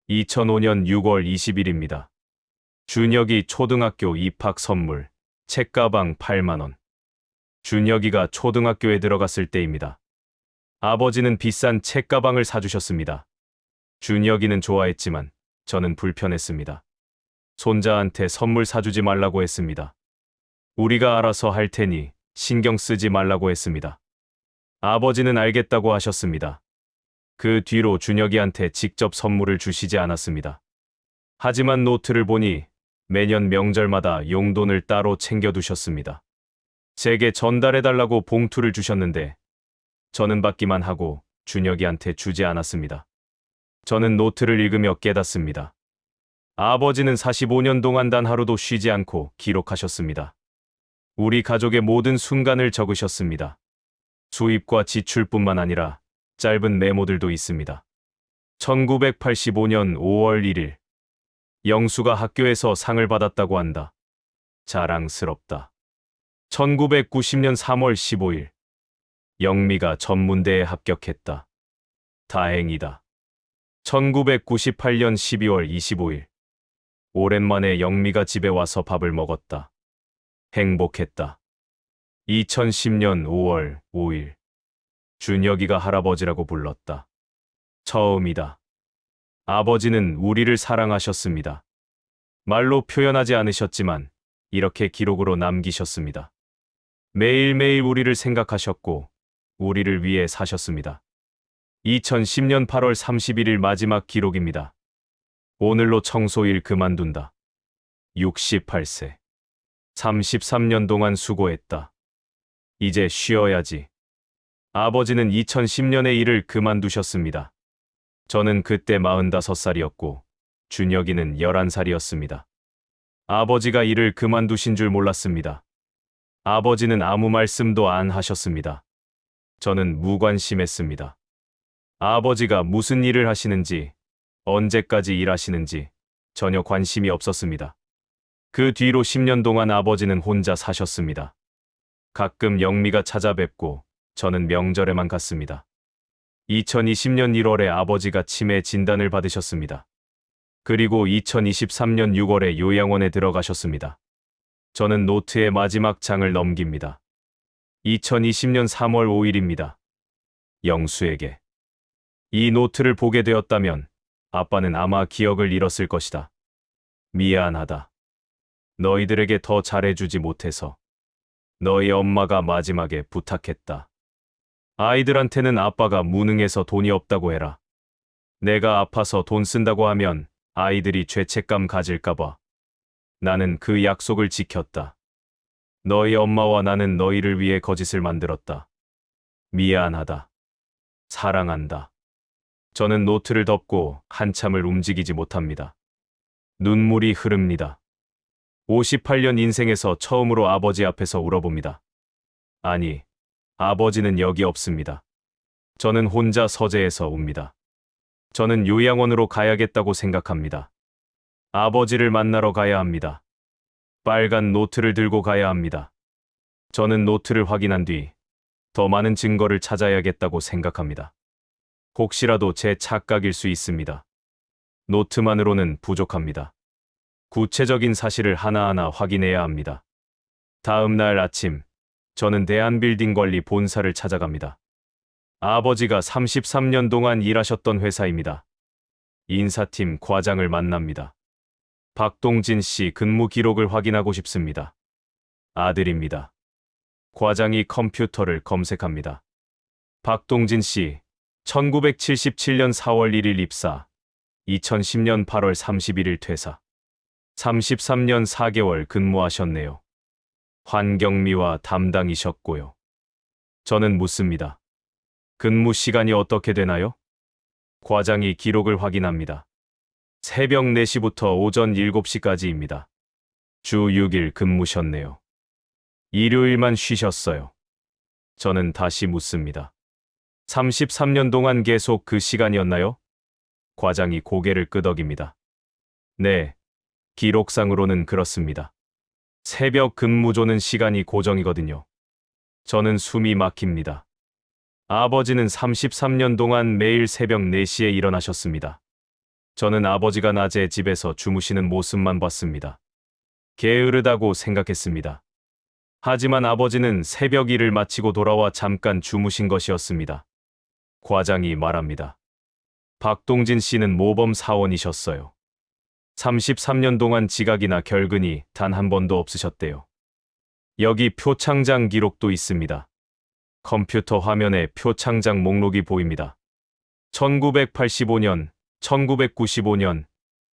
Speaker 1: 2005년 6월 20일입니다. 준혁이 초등학교 입학 선물, 책가방 8만 원. 준혁이가 초등학교에 들어갔을 때입니다. 아버지는 비싼 책가방을 사주셨습니다. 준혁이는 좋아했지만 저는 불편했습니다. 손자한테 선물 사주지 말라고 했습니다. 우리가 알아서 할 테니 신경 쓰지 말라고 했습니다. 아버지는 알겠다고 하셨습니다. 그 뒤로 준혁이한테 직접 선물을 주시지 않았습니다. 하지만 노트를 보니 매년 명절마다 용돈을 따로 챙겨두셨습니다. 제게 전달해달라고 봉투를 주셨는데 저는 받기만 하고 준혁이한테 주지 않았습니다. 저는 노트를 읽으며 깨닫습니다. 아버지는 45년 동안 단 하루도 쉬지 않고 기록하셨습니다. 우리 가족의 모든 순간을 적으셨습니다. 수입과 지출뿐만 아니라 짧은 메모들도 있습니다. 1985년 5월 1일. 영수가 학교에서 상을 받았다고 한다. 자랑스럽다. 1990년 3월 15일. 영미가 전문대에 합격했다. 다행이다. 1998년 12월 25일. 오랜만에 영미가 집에 와서 밥을 먹었다. 행복했다. 2010년 5월 5일. 준혁이가 할아버지라고 불렀다. 처음이다. 아버지는 우리를 사랑하셨습니다. 말로 표현하지 않으셨지만 이렇게 기록으로 남기셨습니다. 매일매일 우리를 생각하셨고 우리를 위해 사셨습니다. 2010년 8월 31일 마지막 기록입니다. 오늘로 청소일 그만둔다. 68세. 33년 동안 수고했다. 이제 쉬어야지. 아버지는 2010년에 일을 그만두셨습니다. 저는 그때 45살이었고 준혁이는 11살이었습니다. 아버지가 일을 그만두신 줄 몰랐습니다. 아버지는 아무 말씀도 안 하셨습니다. 저는 무관심했습니다. 아버지가 무슨 일을 하시는지, 언제까지 일하시는지 전혀 관심이 없었습니다. 그 뒤로 10년 동안 아버지는 혼자 사셨습니다. 가끔 영미가 찾아뵙고 저는 명절에만 갔습니다. 2020년 1월에 아버지가 치매 진단을 받으셨습니다. 그리고 2023년 6월에 요양원에 들어가셨습니다. 저는 노트의 마지막 장을 넘깁니다. 2020년 3월 5일입니다. 영수에게. 이 노트를 보게 되었다면 아빠는 아마 기억을 잃었을 것이다. 미안하다. 너희들에게 더 잘해주지 못해서. 너희 엄마가 마지막에 부탁했다. 아이들한테는 아빠가 무능해서 돈이 없다고 해라. 내가 아파서 돈 쓴다고 하면 아이들이 죄책감 가질까봐. 나는 그 약속을 지켰다. 너희 엄마와 나는 너희를 위해 거짓을 만들었다. 미안하다. 사랑한다. 저는 노트를 덮고 한참을 움직이지 못합니다. 눈물이 흐릅니다. 58년 인생에서 처음으로 아버지 앞에서 울어봅니다. 아니, 아버지는 여기 없습니다. 저는 혼자 서재에서 웁니다. 저는 요양원으로 가야겠다고 생각합니다. 아버지를 만나러 가야 합니다. 빨간 노트를 들고 가야 합니다. 저는 노트를 확인한 뒤 더 많은 증거를 찾아야겠다고 생각합니다. 혹시라도 제 착각일 수 있습니다. 노트만으로는 부족합니다. 구체적인 사실을 하나하나 확인해야 합니다. 다음 날 아침, 저는 대한빌딩관리 본사를 찾아갑니다. 아버지가 33년 동안 일하셨던 회사입니다. 인사팀 과장을 만납니다. 박동진 씨 근무 기록을 확인하고 싶습니다. 아들입니다. 과장이 컴퓨터를 검색합니다. 박동진 씨, 1977년 4월 1일 입사, 2010년 8월 31일 퇴사. 33년 4개월 근무하셨네요. 환경미화 담당이셨고요. 저는 묻습니다. 근무 시간이 어떻게 되나요? 과장이 기록을 확인합니다. 새벽 4시부터 오전 7시까지입니다. 주 6일 근무셨네요. 일요일만 쉬셨어요. 저는 다시 묻습니다. 33년 동안 계속 그 시간이었나요? 과장이 고개를 끄덕입니다. 네, 기록상으로는 그렇습니다. 새벽 근무조는 시간이 고정이거든요. 저는 숨이 막힙니다. 아버지는 33년 동안 매일 새벽 4시에 일어나셨습니다. 저는 아버지가 낮에 집에서 주무시는 모습만 봤습니다. 게으르다고 생각했습니다. 하지만 아버지는 새벽 일을 마치고 돌아와 잠깐 주무신 것이었습니다. 과장이 말합니다. 박동진 씨는 모범 사원이셨어요. 33년 동안 지각이나 결근이 단 한 번도 없으셨대요. 여기 표창장 기록도 있습니다. 컴퓨터 화면에 표창장 목록이 보입니다. 1985년, 1995년,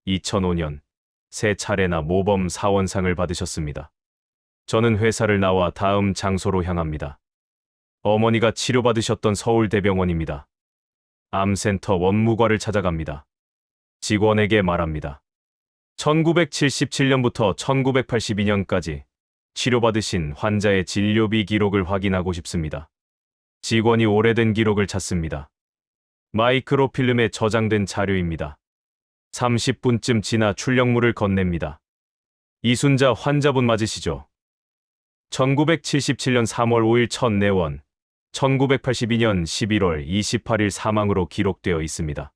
Speaker 1: 2005년 세 차례나 모범 사원상을 받으셨습니다. 저는 회사를 나와 다음 장소로 향합니다. 어머니가 치료받으셨던 서울대병원입니다. 암센터 원무과를 찾아갑니다. 직원에게 말합니다. 1977년부터 1982년까지 치료받으신 환자의 진료비 기록을 확인하고 싶습니다. 직원이 오래된 기록을 찾습니다. 마이크로필름에 저장된 자료입니다. 30분쯤 지나 출력물을 건넵니다. 이순자 환자분 맞으시죠? 1977년 3월 5일 첫 내원, 1982년 11월 28일 사망으로 기록되어 있습니다.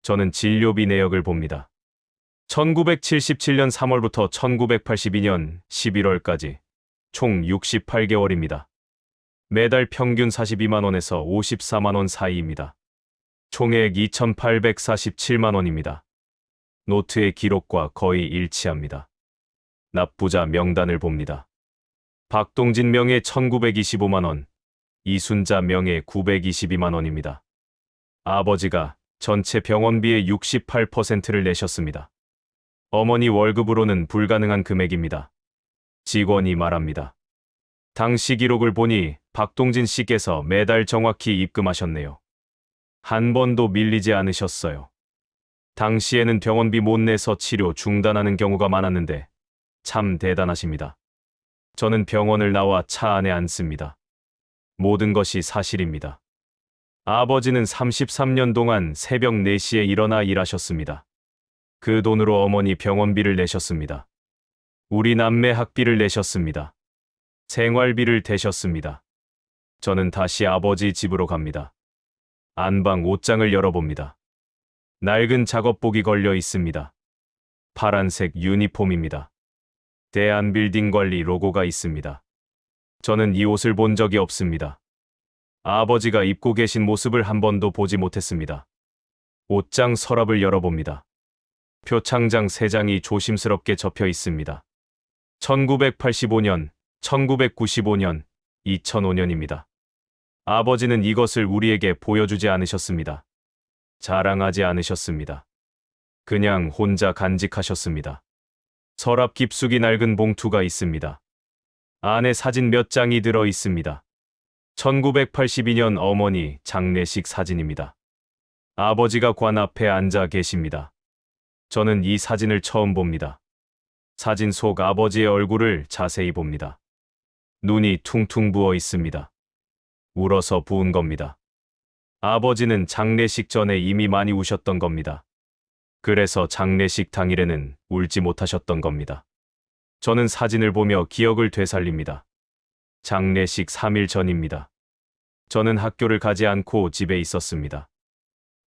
Speaker 1: 저는 진료비 내역을 봅니다. 1977년 3월부터 1982년 11월까지 총 68개월입니다. 매달 평균 42만 원에서 54만 원 사이입니다. 총액 2,847만 원입니다. 노트의 기록과 거의 일치합니다. 납부자 명단을 봅니다. 박동진 명의 1,925만 원, 이순자 명의 922만 원입니다. 아버지가 전체 병원비의 68%를 내셨습니다. 어머니 월급으로는 불가능한 금액입니다. 직원이 말합니다. 당시 기록을 보니 박동진 씨께서 매달 정확히 입금하셨네요. 한 번도 밀리지 않으셨어요. 당시에는 병원비 못 내서 치료 중단하는 경우가 많았는데 참 대단하십니다. 저는 병원을 나와 차 안에 앉습니다. 모든 것이 사실입니다. 아버지는 33년 동안 새벽 4시에 일어나 일하셨습니다. 그 돈으로 어머니 병원비를 내셨습니다. 우리 남매 학비를 내셨습니다. 생활비를 대셨습니다. 저는 다시 아버지 집으로 갑니다. 안방 옷장을 열어봅니다. 낡은 작업복이 걸려 있습니다. 파란색 유니폼입니다. 대한빌딩관리 로고가 있습니다. 저는 이 옷을 본 적이 없습니다. 아버지가 입고 계신 모습을 한 번도 보지 못했습니다. 옷장 서랍을 열어봅니다. 표창장 3장이 조심스럽게 접혀 있습니다. 1985년, 1995년, 2005년입니다. 아버지는 이것을 우리에게 보여주지 않으셨습니다. 자랑하지 않으셨습니다. 그냥 혼자 간직하셨습니다. 서랍 깊숙이 낡은 봉투가 있습니다. 안에 사진 몇 장이 들어 있습니다. 1982년 어머니 장례식 사진입니다. 아버지가 관 앞에 앉아 계십니다. 저는 이 사진을 처음 봅니다. 사진 속 아버지의 얼굴을 자세히 봅니다. 눈이 퉁퉁 부어 있습니다. 울어서 부은 겁니다. 아버지는 장례식 전에 이미 많이 우셨던 겁니다. 그래서 장례식 당일에는 울지 못하셨던 겁니다. 저는 사진을 보며 기억을 되살립니다. 장례식 3일 전입니다. 저는 학교를 가지 않고 집에 있었습니다.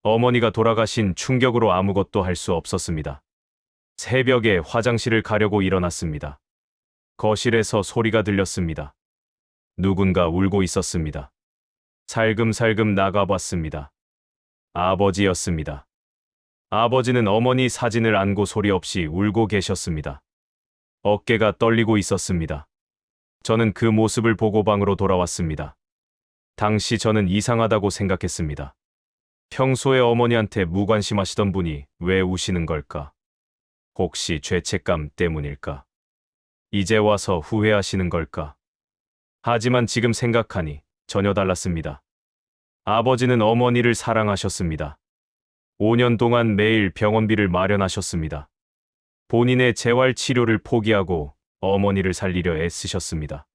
Speaker 1: 어머니가 돌아가신 충격으로 아무것도 할 수 없었습니다. 새벽에 화장실을 가려고 일어났습니다. 거실에서 소리가 들렸습니다. 누군가 울고 있었습니다. 살금살금 나가봤습니다. 아버지였습니다. 아버지는 어머니 사진을 안고 소리 없이 울고 계셨습니다. 어깨가 떨리고 있었습니다. 저는 그 모습을 보고 방으로 돌아왔습니다. 당시 저는 이상하다고 생각했습니다. 평소에 어머니한테 무관심하시던 분이 왜 우시는 걸까? 혹시 죄책감 때문일까? 이제 와서 후회하시는 걸까? 하지만 지금 생각하니 전혀 달랐습니다. 아버지는 어머니를 사랑하셨습니다. 5년 동안 매일 병원비를 마련하셨습니다. 본인의 재활 치료를 포기하고 어머니를 살리려 애쓰셨습니다.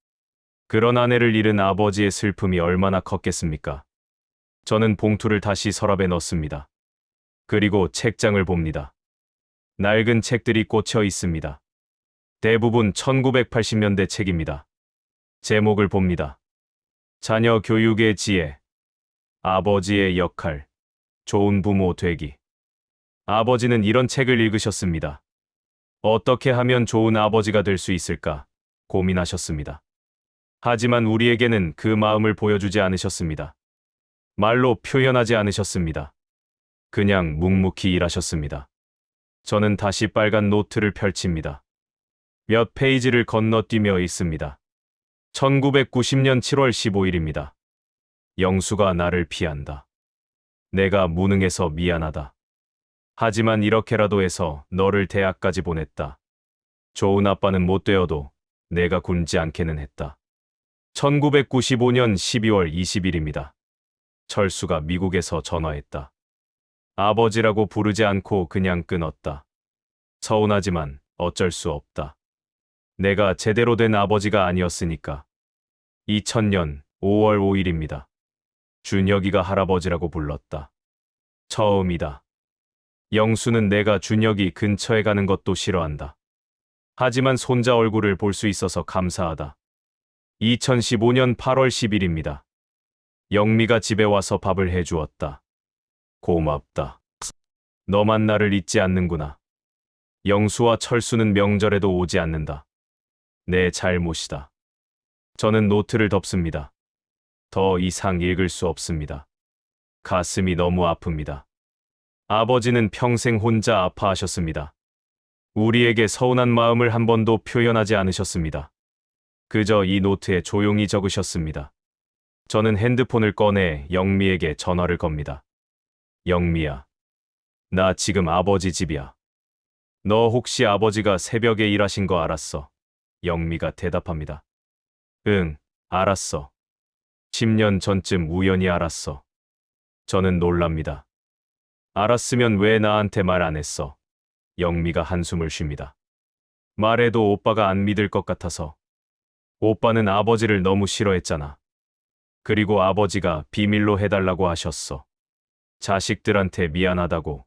Speaker 1: 그런 아내를 잃은 아버지의 슬픔이 얼마나 컸겠습니까? 저는 봉투를 다시 서랍에 넣습니다. 그리고 책장을 봅니다. 낡은 책들이 꽂혀 있습니다. 대부분 1980년대 책입니다. 제목을 봅니다. 자녀 교육의 지혜, 아버지의 역할, 좋은 부모 되기. 아버지는 이런 책을 읽으셨습니다. 어떻게 하면 좋은 아버지가 될 수 있을까 고민하셨습니다. 하지만 우리에게는 그 마음을 보여주지 않으셨습니다. 말로 표현하지 않으셨습니다. 그냥 묵묵히 일하셨습니다. 저는 다시 빨간 노트를 펼칩니다. 몇 페이지를 건너뛰며 있습니다. 1990년 7월 15일입니다. 영수가 나를 피한다. 내가 무능해서 미안하다. 하지만 이렇게라도 해서 너를 대학까지 보냈다. 좋은 아빠는 못 되어도 내가 굶지 않게는 했다. 1995년 12월 20일입니다. 철수가 미국에서 전화했다. 아버지라고 부르지 않고 그냥 끊었다. 서운하지만 어쩔 수 없다. 내가 제대로 된 아버지가 아니었으니까. 2000년 5월 5일입니다. 준혁이가 할아버지라고 불렀다. 처음이다. 영수는 내가 준혁이 근처에 가는 것도 싫어한다. 하지만 손자 얼굴을 볼 수 있어서 감사하다. 2015년 8월 10일입니다. 영미가 집에 와서 밥을 해주었다. 고맙다. 너만 나를 잊지 않는구나. 영수와 철수는 명절에도 오지 않는다. 내 잘못이다. 저는 노트를 덮습니다. 더 이상 읽을 수 없습니다. 가슴이 너무 아픕니다. 아버지는 평생 혼자 아파하셨습니다. 우리에게 서운한 마음을 한 번도 표현하지 않으셨습니다. 그저 이 노트에 조용히 적으셨습니다. 저는 핸드폰을 꺼내 영미에게 전화를 겁니다. 영미야, 나 지금 아버지 집이야. 너 혹시 아버지가 새벽에 일하신 거 알았어? 영미가 대답합니다. 응, 알았어. 10년 전쯤 우연히 알았어. 저는 놀랍니다. 알았으면 왜 나한테 말 안 했어? 영미가 한숨을 쉽니다. 말해도 오빠가 안 믿을 것 같아서. 오빠는 아버지를 너무 싫어했잖아. 그리고 아버지가 비밀로 해달라고 하셨어. 자식들한테 미안하다고.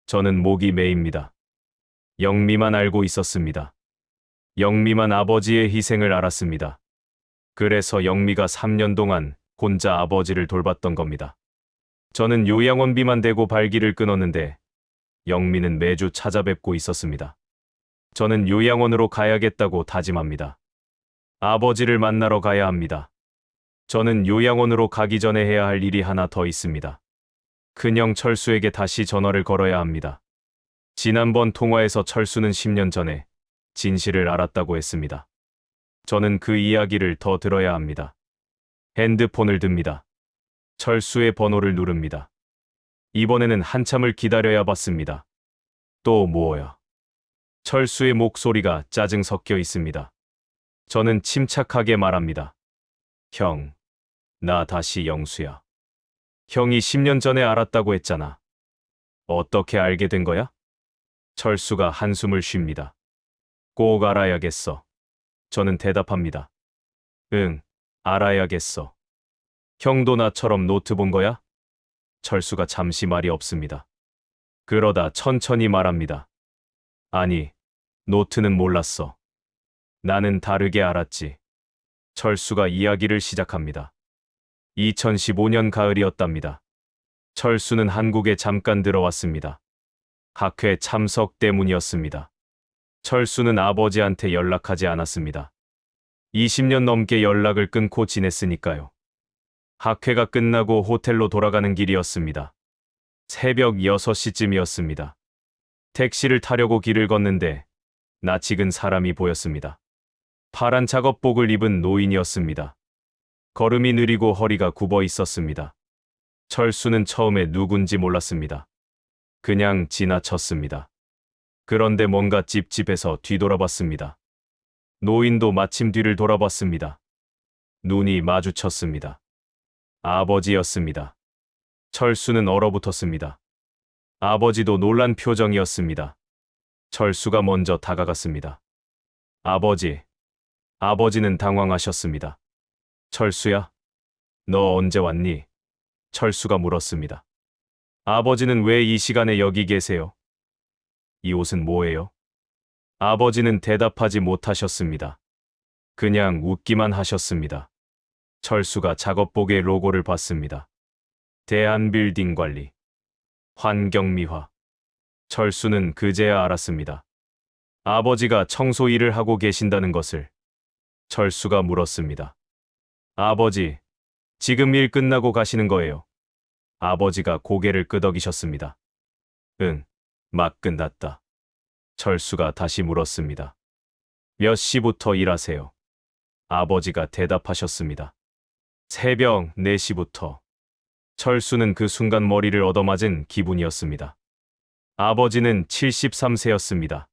Speaker 1: 저는 목이 메입니다. 영미만 알고 있었습니다. 영미만 아버지의 희생을 알았습니다. 그래서 영미가 3년 동안 혼자 아버지를 돌봤던 겁니다. 저는 요양원비만 대고 발길을 끊었는데 영미는 매주 찾아뵙고 있었습니다. 저는 요양원으로 가야겠다고 다짐합니다. 아버지를 만나러 가야 합니다. 저는 요양원으로 가기 전에 해야 할 일이 하나 더 있습니다. 큰형 철수에게 다시 전화를 걸어야 합니다. 지난번 통화에서 철수는 10년 전에 진실을 알았다고 했습니다. 저는 그 이야기를 더 들어야 합니다. 핸드폰을 듭니다. 철수의 번호를 누릅니다. 이번에는 한참을 기다려야 받습니다. 또 뭐야? 철수의 목소리가 짜증 섞여 있습니다. 저는 침착하게 말합니다. 형, 나 다시 영수야. 형이 10년 전에 알았다고 했잖아. 어떻게 알게 된 거야? 철수가 한숨을 쉽니다. 꼭 알아야겠어. 저는 대답합니다. 응, 알아야겠어. 형도 나처럼 노트 본 거야? 철수가 잠시 말이 없습니다. 그러다 천천히 말합니다. 아니, 노트는 몰랐어. 나는 다르게 알았지. 철수가 이야기를 시작합니다. 2015년 가을이었답니다. 철수는 한국에 잠깐 들어왔습니다. 학회 참석 때문이었습니다. 철수는 아버지한테 연락하지 않았습니다. 20년 넘게 연락을 끊고 지냈으니까요. 학회가 끝나고 호텔로 돌아가는 길이었습니다. 새벽 6시쯤이었습니다. 택시를 타려고 길을 걷는데 낯익은 사람이 보였습니다. 파란 작업복을 입은 노인이었습니다. 걸음이 느리고 허리가 굽어 있었습니다. 철수는 처음에 누군지 몰랐습니다. 그냥 지나쳤습니다. 그런데 뭔가 찝찝해서 뒤돌아봤습니다. 노인도 마침 뒤를 돌아봤습니다. 눈이 마주쳤습니다. 아버지였습니다. 철수는 얼어붙었습니다. 아버지도 놀란 표정이었습니다. 철수가 먼저 다가갔습니다. 아버지. 아버지는 당황하셨습니다. 철수야? 너 언제 왔니? 철수가 물었습니다. 아버지는 왜 이 시간에 여기 계세요? 이 옷은 뭐예요? 아버지는 대답하지 못하셨습니다. 그냥 웃기만 하셨습니다. 철수가 작업복의 로고를 봤습니다. 대한빌딩관리. 환경미화. 철수는 그제야 알았습니다. 아버지가 청소 일을 하고 계신다는 것을. 철수가 물었습니다. 아버지, 지금 일 끝나고 가시는 거예요? 아버지가 고개를 끄덕이셨습니다. 응, 막 끝났다. 철수가 다시 물었습니다. 몇 시부터 일하세요? 아버지가 대답하셨습니다. 새벽 4시부터. 철수는 그 순간 머리를 얻어맞은 기분이었습니다. 아버지는 73세였습니다.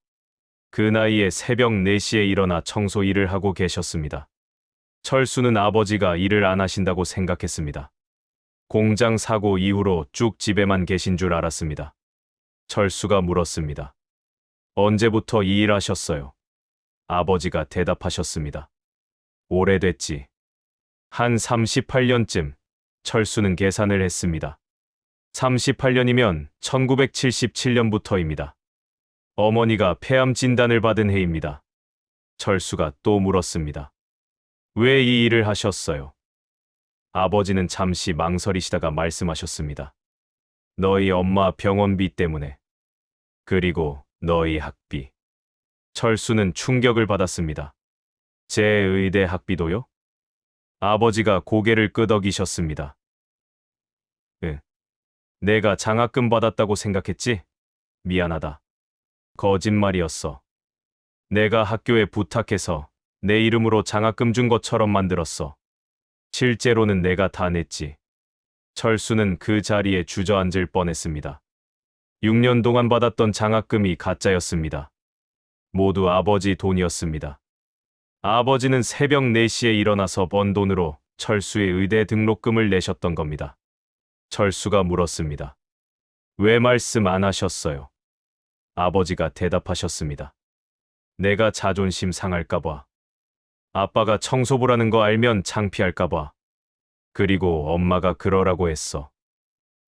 Speaker 1: 그 나이에 새벽 4시에 일어나 청소 일을 하고 계셨습니다. 철수는 아버지가 일을 안 하신다고 생각했습니다. 공장 사고 이후로 쭉 집에만 계신 줄 알았습니다. 철수가 물었습니다. 언제부터 이 일 하셨어요? 아버지가 대답하셨습니다. 오래됐지. 한 38년쯤. 철수는 계산을 했습니다. 38년이면 1977년부터입니다. 어머니가 폐암 진단을 받은 해입니다. 철수가 또 물었습니다. 왜 이 일을 하셨어요? 아버지는 잠시 망설이시다가 말씀하셨습니다. 너희 엄마 병원비 때문에. 그리고 너희 학비. 철수는 충격을 받았습니다. 제 의대 학비도요? 아버지가 고개를 끄덕이셨습니다. 내가 장학금 받았다고 생각했지? 미안하다. 거짓말이었어. 내가 학교에 부탁해서 내 이름으로 장학금 준 것처럼 만들었어. 실제로는 내가 다 냈지. 철수는 그 자리에 주저앉을 뻔했습니다. 6년 동안 받았던 장학금이 가짜였습니다. 모두 아버지 돈이었습니다. 아버지는 새벽 4시에 일어나서 번 돈으로 철수의 의대 등록금을 내셨던 겁니다. 철수가 물었습니다. 왜 말씀 안 하셨어요? 아버지가 대답하셨습니다. 내가 자존심 상할까봐. 아빠가 청소부라는 거 알면 창피할까봐. 그리고 엄마가 그러라고 했어.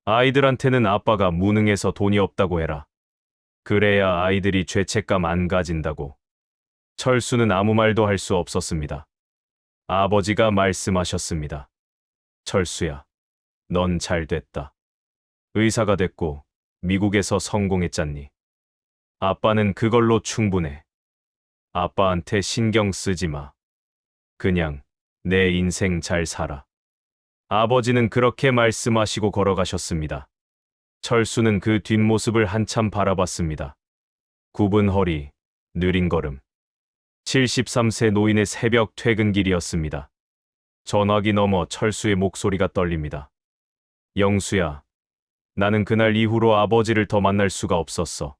Speaker 1: 아이들한테는 아빠가 무능해서 돈이 없다고 해라. 그래야 아이들이 죄책감 안 가진다고. 철수는 아무 말도 할 수 없었습니다. 아버지가 말씀하셨습니다. 철수야, 넌 잘 됐다. 의사가 됐고 미국에서 성공했잖니. 아빠는 그걸로 충분해. 아빠한테 신경 쓰지 마. 그냥 내 인생 잘 살아. 아버지는 그렇게 말씀하시고 걸어가셨습니다. 철수는 그 뒷모습을 한참 바라봤습니다. 굽은 허리, 느린 걸음. 73세 노인의 새벽 퇴근길이었습니다. 전화기 너머 철수의 목소리가 떨립니다. 영수야, 나는 그날 이후로 아버지를 더 만날 수가 없었어.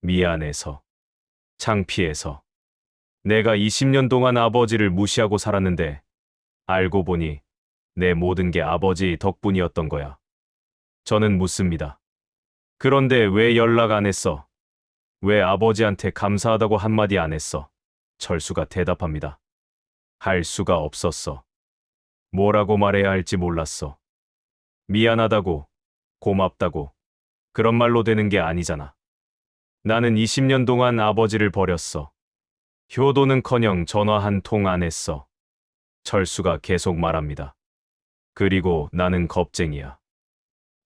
Speaker 1: 미안해서. 창피해서. 내가 20년 동안 아버지를 무시하고 살았는데 알고 보니 내 모든 게 아버지 덕분이었던 거야. 저는 묻습니다. 그런데 왜 연락 안 했어? 왜 아버지한테 감사하다고 한마디 안 했어? 철수가 대답합니다. 할 수가 없었어. 뭐라고 말해야 할지 몰랐어. 미안하다고, 고맙다고. 그런 말로 되는 게 아니잖아. 나는 20년 동안 아버지를 버렸어. 효도는커녕 전화 한 통 안 했어. 철수가 계속 말합니다. 그리고 나는 겁쟁이야.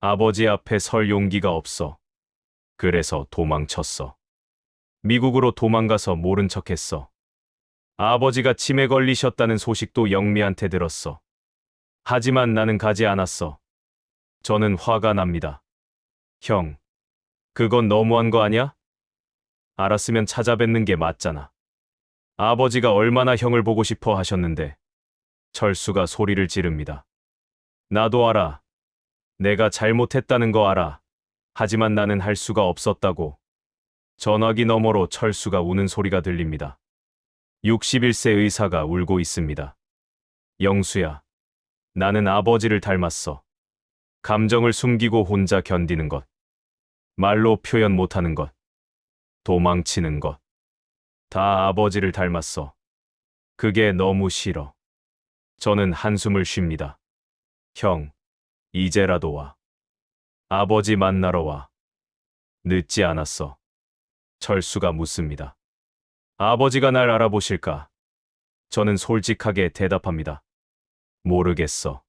Speaker 1: 아버지 앞에 설 용기가 없어. 그래서 도망쳤어. 미국으로 도망가서 모른 척했어. 아버지가 치매 걸리셨다는 소식도 영미한테 들었어. 하지만 나는 가지 않았어. 저는 화가 납니다. 형, 그건 너무한 거 아니야? 알았으면 찾아뵙는 게 맞잖아. 아버지가 얼마나 형을 보고 싶어 하셨는데. 철수가 소리를 지릅니다. 나도 알아. 내가 잘못했다는 거 알아. 하지만 나는 할 수가 없었다고. 전화기 너머로 철수가 우는 소리가 들립니다. 61세 의사가 울고 있습니다. 영수야, 나는 아버지를 닮았어. 감정을 숨기고 혼자 견디는 것. 말로 표현 못하는 것. 도망치는 것. 다 아버지를 닮았어. 그게 너무 싫어. 저는 한숨을 쉽니다. 형, 이제라도 와. 아버지 만나러 와. 늦지 않았어. 철수가 묻습니다. 아버지가 날 알아보실까? 저는 솔직하게 대답합니다. 모르겠어.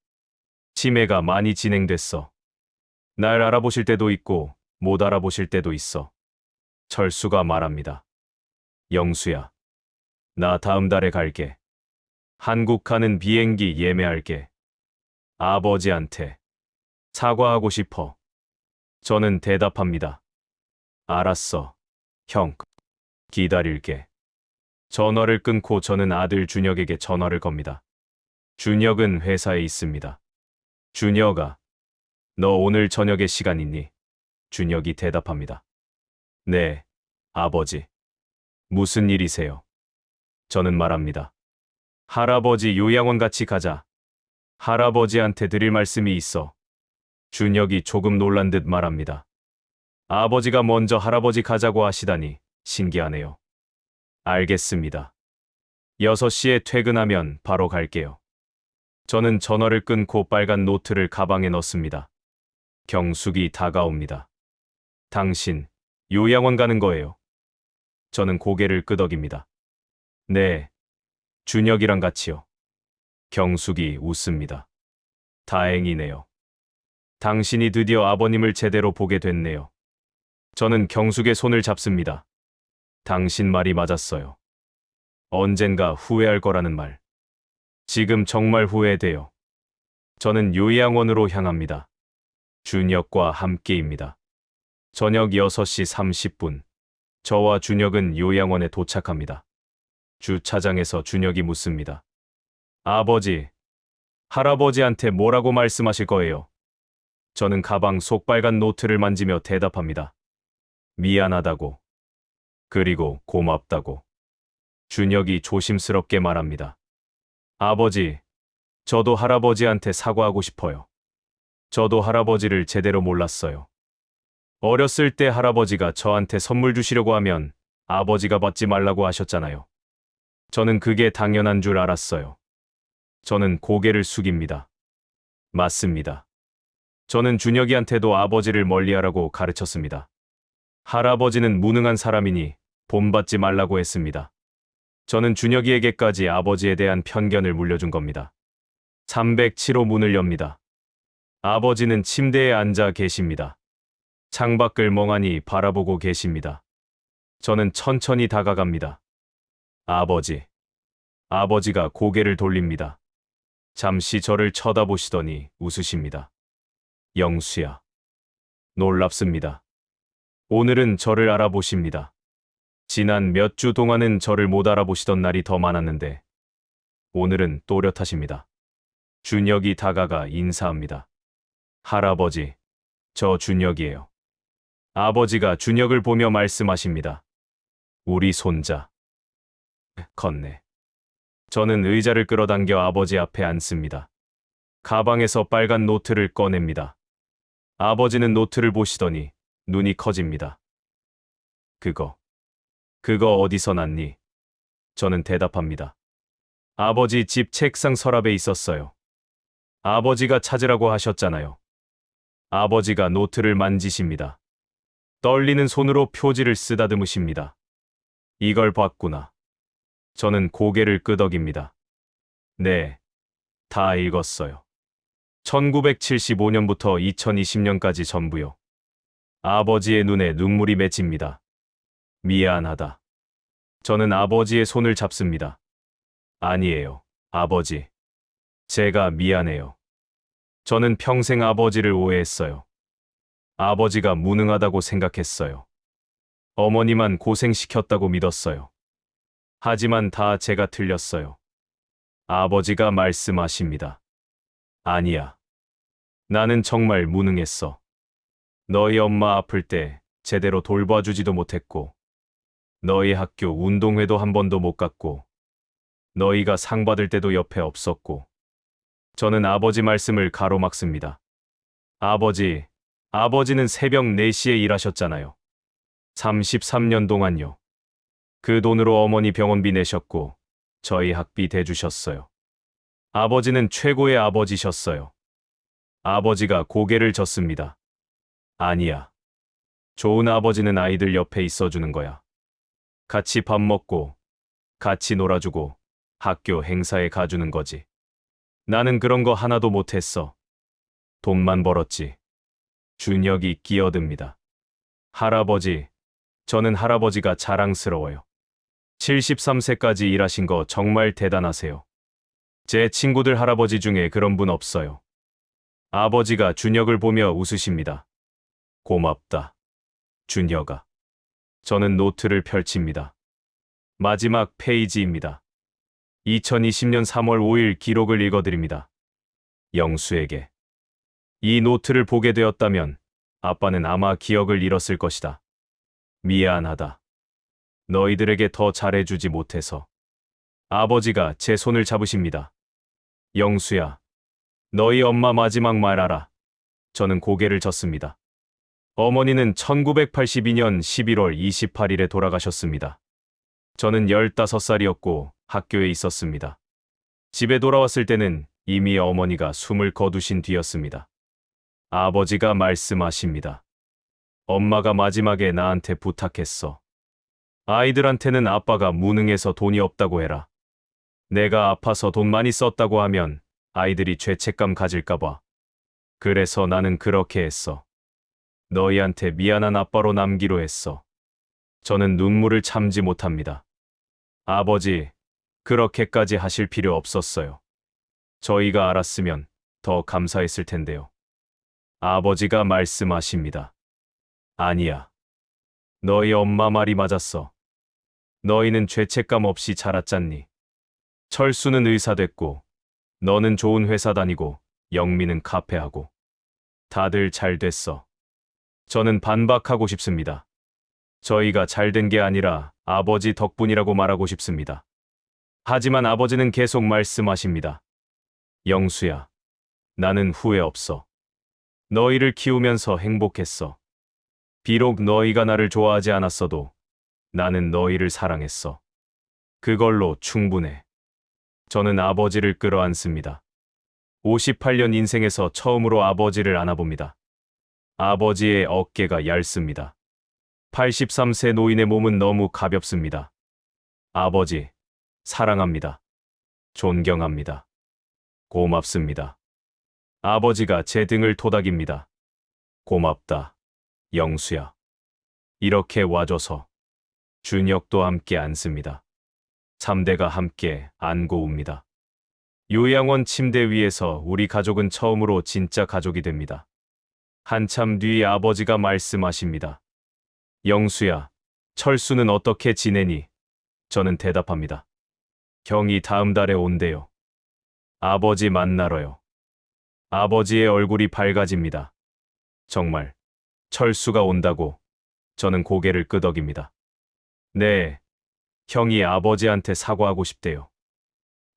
Speaker 1: 치매가 많이 진행됐어. 날 알아보실 때도 있고 못 알아보실 때도 있어. 철수가 말합니다. 영수야, 나 다음 달에 갈게. 한국 가는 비행기 예매할게. 아버지한테 사과하고 싶어. 저는 대답합니다. 알았어. 형, 기다릴게. 전화를 끊고 저는 아들 준혁에게 전화를 겁니다. 준혁은 회사에 있습니다. 준혁아, 너 오늘 저녁에 시간 있니? 준혁이 대답합니다. 네, 아버지. 무슨 일이세요? 저는 말합니다. 할아버지 요양원 같이 가자. 할아버지한테 드릴 말씀이 있어. 준혁이 조금 놀란 듯 말합니다. 아버지가 먼저 할아버지 가자고 하시다니 신기하네요. 알겠습니다. 6시에 퇴근하면 바로 갈게요. 저는 전화를 끊고 빨간 노트를 가방에 넣습니다. 경숙이 다가옵니다. 당신, 요양원 가는 거예요? 저는 고개를 끄덕입니다. 네, 준혁이랑 같이요. 경숙이 웃습니다. 다행이네요. 당신이 드디어 아버님을 제대로 보게 됐네요. 저는 경숙의 손을 잡습니다. 당신 말이 맞았어요. 언젠가 후회할 거라는 말. 지금 정말 후회돼요. 저는 요양원으로 향합니다. 준혁과 함께입니다. 저녁 6시 30분. 저와 준혁은 요양원에 도착합니다. 주차장에서 준혁이 묻습니다. 아버지, 할아버지한테 뭐라고 말씀하실 거예요? 저는 가방 속 빨간 노트를 만지며 대답합니다. 미안하다고. 그리고 고맙다고. 준혁이 조심스럽게 말합니다. 아버지, 저도 할아버지한테 사과하고 싶어요. 저도 할아버지를 제대로 몰랐어요. 어렸을 때 할아버지가 저한테 선물 주시려고 하면 아버지가 받지 말라고 하셨잖아요. 저는 그게 당연한 줄 알았어요. 저는 고개를 숙입니다. 맞습니다. 저는 준혁이한테도 아버지를 멀리하라고 가르쳤습니다. 할아버지는 무능한 사람이니 본받지 말라고 했습니다. 저는 준혁이에게까지 아버지에 대한 편견을 물려준 겁니다. 307호 문을 엽니다. 아버지는 침대에 앉아 계십니다. 창밖을 멍하니 바라보고 계십니다. 저는 천천히 다가갑니다. 아버지. 아버지가 고개를 돌립니다. 잠시 저를 쳐다보시더니 웃으십니다. 영수야. 놀랍습니다. 오늘은 저를 알아보십니다. 지난 몇 주 동안은 저를 못 알아보시던 날이 더 많았는데 오늘은 또렷하십니다. 준혁이 다가가 인사합니다. 할아버지, 저 준혁이에요. 아버지가 준혁을 보며 말씀하십니다. 우리 손자. 컸네. 저는 의자를 끌어당겨 아버지 앞에 앉습니다. 가방에서 빨간 노트를 꺼냅니다. 아버지는 노트를 보시더니 눈이 커집니다. 그거 어디서 났니? 저는 대답합니다. 아버지 집 책상 서랍에 있었어요. 아버지가 찾으라고 하셨잖아요. 아버지가 노트를 만지십니다. 떨리는 손으로 표지를 쓰다듬으십니다. 이걸 봤구나. 저는 고개를 끄덕입니다. 네, 다 읽었어요. 1975년부터 2020년까지 전부요. 아버지의 눈에 눈물이 맺힙니다. 미안하다. 저는 아버지의 손을 잡습니다. 아니에요, 아버지. 제가 미안해요. 저는 평생 아버지를 오해했어요. 아버지가 무능하다고 생각했어요. 어머니만 고생시켰다고 믿었어요. 하지만 다 제가 틀렸어요. 아버지가 말씀하십니다. 아니야. 나는 정말 무능했어. 너희 엄마 아플 때 제대로 돌봐주지도 못했고, 너희 학교 운동회도 한 번도 못 갔고, 너희가 상 받을 때도 옆에 없었고. 저는 아버지 말씀을 가로막습니다. 아버지는 새벽 4시에 일하셨잖아요. 33년 동안요. 그 돈으로 어머니 병원비 내셨고, 저희 학비 대주셨어요. 아버지는 최고의 아버지셨어요. 아버지가 고개를 젓습니다. 아니야. 좋은 아버지는 아이들 옆에 있어주는 거야. 같이 밥 먹고, 같이 놀아주고, 학교 행사에 가주는 거지. 나는 그런 거 하나도 못했어. 돈만 벌었지. 준혁이 끼어듭니다. 할아버지, 저는 할아버지가 자랑스러워요. 73세까지 일하신 거 정말 대단하세요. 제 친구들 할아버지 중에 그런 분 없어요. 아버지가 준혁을 보며 웃으십니다. 고맙다. 준혁아. 저는 노트를 펼칩니다. 마지막 페이지입니다. 2020년 3월 5일 기록을 읽어드립니다. 영수에게. 이 노트를 보게 되었다면 아빠는 아마 기억을 잃었을 것이다. 미안하다. 너희들에게 더 잘해주지 못해서. 아버지가 제 손을 잡으십니다. 영수야, 너희 엄마 마지막 말 알아. 저는 고개를 젓습니다. 어머니는 1982년 11월 28일에 돌아가셨습니다. 저는 15살이었고 학교에 있었습니다. 집에 돌아왔을 때는 이미 어머니가 숨을 거두신 뒤였습니다. 아버지가 말씀하십니다. 엄마가 마지막에 나한테 부탁했어. 아이들한테는 아빠가 무능해서 돈이 없다고 해라. 내가 아파서 돈 많이 썼다고 하면 아이들이 죄책감 가질까봐. 그래서 나는 그렇게 했어. 너희한테 미안한 아빠로 남기로 했어. 저는 눈물을 참지 못합니다. 아버지, 그렇게까지 하실 필요 없었어요. 저희가 알았으면 더 감사했을 텐데요. 아버지가 말씀하십니다. 아니야. 너희 엄마 말이 맞았어. 너희는 죄책감 없이 자랐잖니. 철수는 의사 됐고, 너는 좋은 회사 다니고, 영미는 카페하고. 다들 잘 됐어. 저는 반박하고 싶습니다. 저희가 잘 된 게 아니라 아버지 덕분이라고 말하고 싶습니다. 하지만 아버지는 계속 말씀하십니다. 영수야, 나는 후회 없어. 너희를 키우면서 행복했어. 비록 너희가 나를 좋아하지 않았어도 나는 너희를 사랑했어. 그걸로 충분해. 저는 아버지를 끌어안습니다. 58년 인생에서 처음으로 아버지를 안아봅니다. 아버지의 어깨가 얇습니다. 83세 노인의 몸은 너무 가볍습니다. 아버지, 사랑합니다. 존경합니다. 고맙습니다. 아버지가 제 등을 토닥입니다. 고맙다, 영수야. 이렇게 와줘서. 준혁도 함께 앉습니다. 3대가 함께 안고 웁니다. 요양원 침대 위에서 우리 가족은 처음으로 진짜 가족이 됩니다. 한참 뒤 아버지가 말씀하십니다. 영수야, 철수는 어떻게 지내니? 저는 대답합니다. 형이 다음 달에 온대요. 아버지 만나러요. 아버지의 얼굴이 밝아집니다. 정말, 철수가 온다고. 저는 고개를 끄덕입니다. 네, 형이 아버지한테 사과하고 싶대요.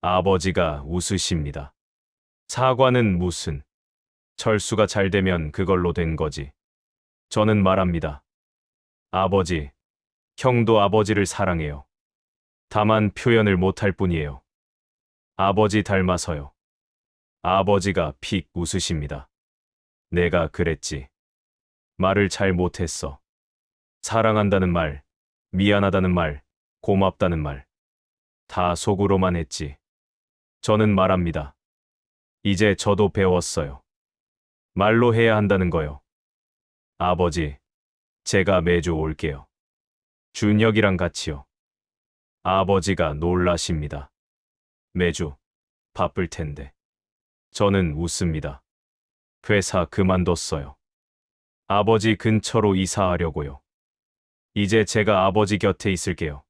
Speaker 1: 아버지가 웃으십니다. 사과는 무슨? 철수가 잘 되면 그걸로 된 거지. 저는 말합니다. 아버지, 형도 아버지를 사랑해요. 다만 표현을 못할 뿐이에요. 아버지 닮아서요. 아버지가 픽 웃으십니다. 내가 그랬지. 말을 잘 못했어. 사랑한다는 말, 미안하다는 말, 고맙다는 말. 다 속으로만 했지. 저는 말합니다. 이제 저도 배웠어요. 말로 해야 한다는 거요. 아버지, 제가 매주 올게요. 준혁이랑 같이요. 아버지가 놀라십니다. 매주 바쁠 텐데. 저는 웃습니다. 회사 그만뒀어요. 아버지 근처로 이사하려고요. 이제 제가 아버지 곁에 있을게요.